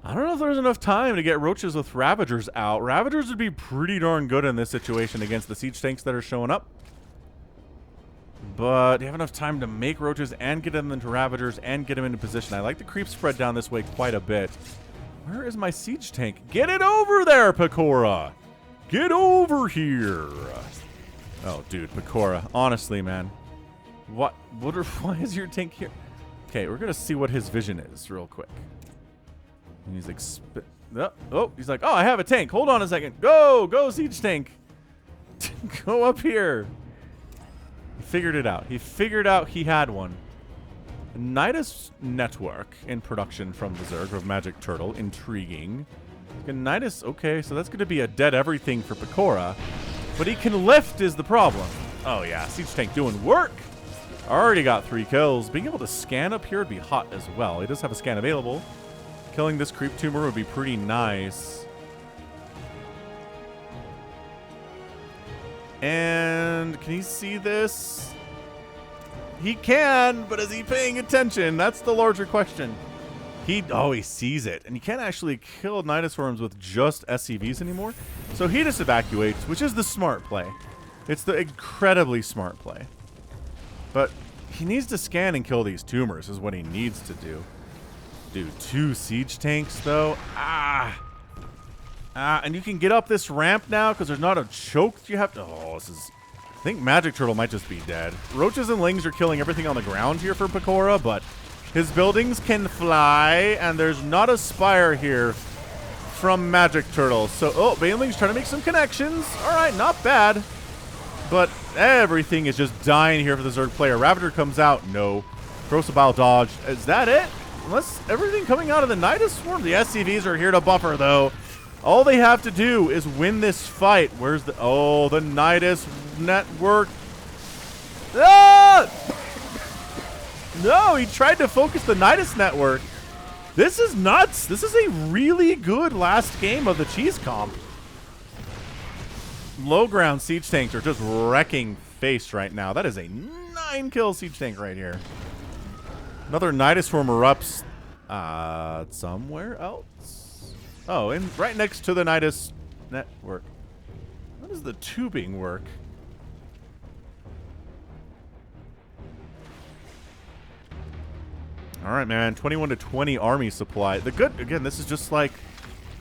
I don't know if there's enough time to get Roaches with Ravagers out. Ravagers would be pretty darn good in this situation against the siege tanks that are showing up. But do you have enough time to make Roaches and get them into Ravagers and get them into position? I like the creep spread down this way quite a bit. Where is my siege tank? Get it over there, Pecora! Get over here! Oh, dude, Pecora. Honestly, man. Why is your tank here? Okay, we're going to see what his vision is real quick. And he's like, he's like, oh, I have a tank. Hold on a second. Go, siege tank. Go up here. He figured it out. He figured out he had one. Nidus Network in production from the Zerg of Magic Turtle. Intriguing. Nidus, okay, so that's going to be a dead everything for Pecora. But he can lift is the problem. Oh, yeah, siege tank doing work. Already got 3 kills. Being able to scan up here would be hot as well. He does have a scan available. Killing this creep tumor would be pretty nice. And can he see this? He can, but is he paying attention? That's the larger question. He sees it. And you can't actually kill Nidus Worms with just SCVs anymore. So he just evacuates, which is the smart play. It's the incredibly smart play. But he needs to scan and kill these tumors is what he needs to do. Dude, 2 siege tanks, though. And you can get up this ramp now because there's not a choke you have to... Oh, this is... I think Magic Turtle might just be dead. Roaches and Lings are killing everything on the ground here for Pecora, but his buildings can fly, and there's not a spire here from Magic Turtle. So, Baneling's trying to make some connections. All right, not bad. But everything is just dying here for the Zerg player. Ravager comes out. No. Crocodile dodge. Is that it? Unless everything coming out of the Nidus Swarm. The SCVs are here to buffer, though. All they have to do is win this fight. Where's the... Oh, the Nidus network. Ah! No, he tried to focus the Nidus network. This is nuts. This is a really good last game of the Cheese Comp. Low ground siege tanks are just wrecking face right now. That is a 9-kill siege tank right here. Another Nidus Swarm erupts somewhere else. Oh, and right next to the Nidus network. How does the tubing work? All right, man. 21-20 army supply. The good, again, this is just like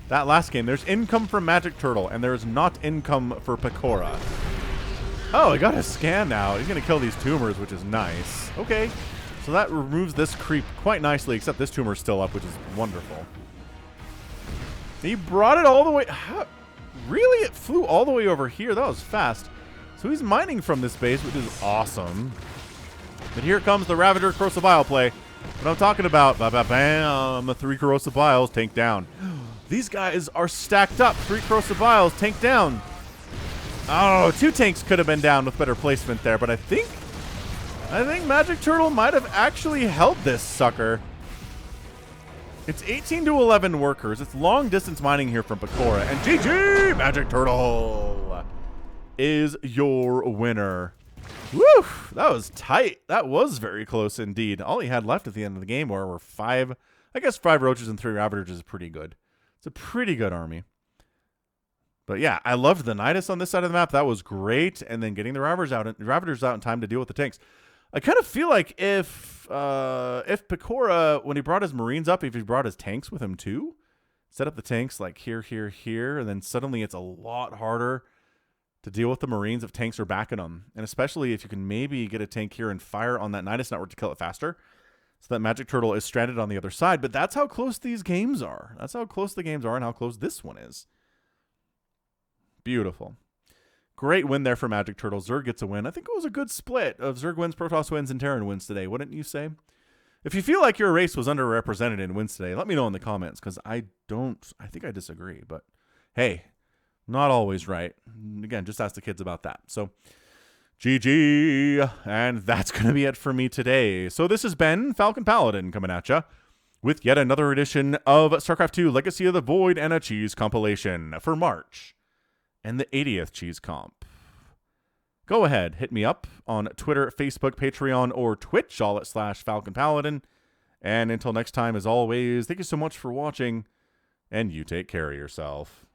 that last game. There's income from Magic Turtle, and there's not income for Pekora. Oh, I got a scan now. He's going to kill these tumors, which is nice. Okay. So that removes this creep quite nicely, except this tumor's still up, which is wonderful. He brought it all the way... How, really? It flew all the way over here. That was fast. So he's mining from this base, which is awesome. But here comes the Ravager Corrosive Bile play. What I'm talking about. Bam. 3 Corrosive Biles. Tank down. These guys are stacked up. 3 Corrosive Biles. Tank down. Oh, 2 tanks could have been down with better placement there, but I think Magic Turtle might have actually held this sucker. It's 18-11 workers. It's long distance mining here from Pekora. And GG! Magic Turtle is your winner. Woo! That was tight. That was very close indeed. All he had left at the end of the game were 5, I guess 5 roaches and 3 ravagers is pretty good. It's a pretty good army. But yeah, I loved the Nidus on this side of the map. That was great. And then getting the Ravagers out in time to deal with the tanks. I kind of feel like if Pekora, when he brought his Marines up, if he brought his tanks with him too, set up the tanks like here, here, here, and then suddenly it's a lot harder to deal with the Marines if tanks are backing them. And especially if you can maybe get a tank here and fire on that Nidus network to kill it faster, so that Magic Turtle is stranded on the other side. But that's how close these games are. That's how close the games are and how close this one is. Beautiful. Great win there for Magic Turtle. Zerg gets a win. I think it was a good split of Zerg wins, Protoss wins, and Terran wins today, wouldn't you say? If you feel like your race was underrepresented in wins today, let me know in the comments, because I think I disagree. But hey, not always right. Again, just ask the kids about that. So GG. And that's going to be it for me today. So this has been Falcon Paladin coming at you with yet another edition of StarCraft 2 Legacy of the Void and a Cheese compilation for March and the 80th Cheese Comp. Go ahead, hit me up on Twitter, Facebook, Patreon, or Twitch, all at /Falcon Paladin. And until next time, as always, thank you so much for watching, and you take care of yourself.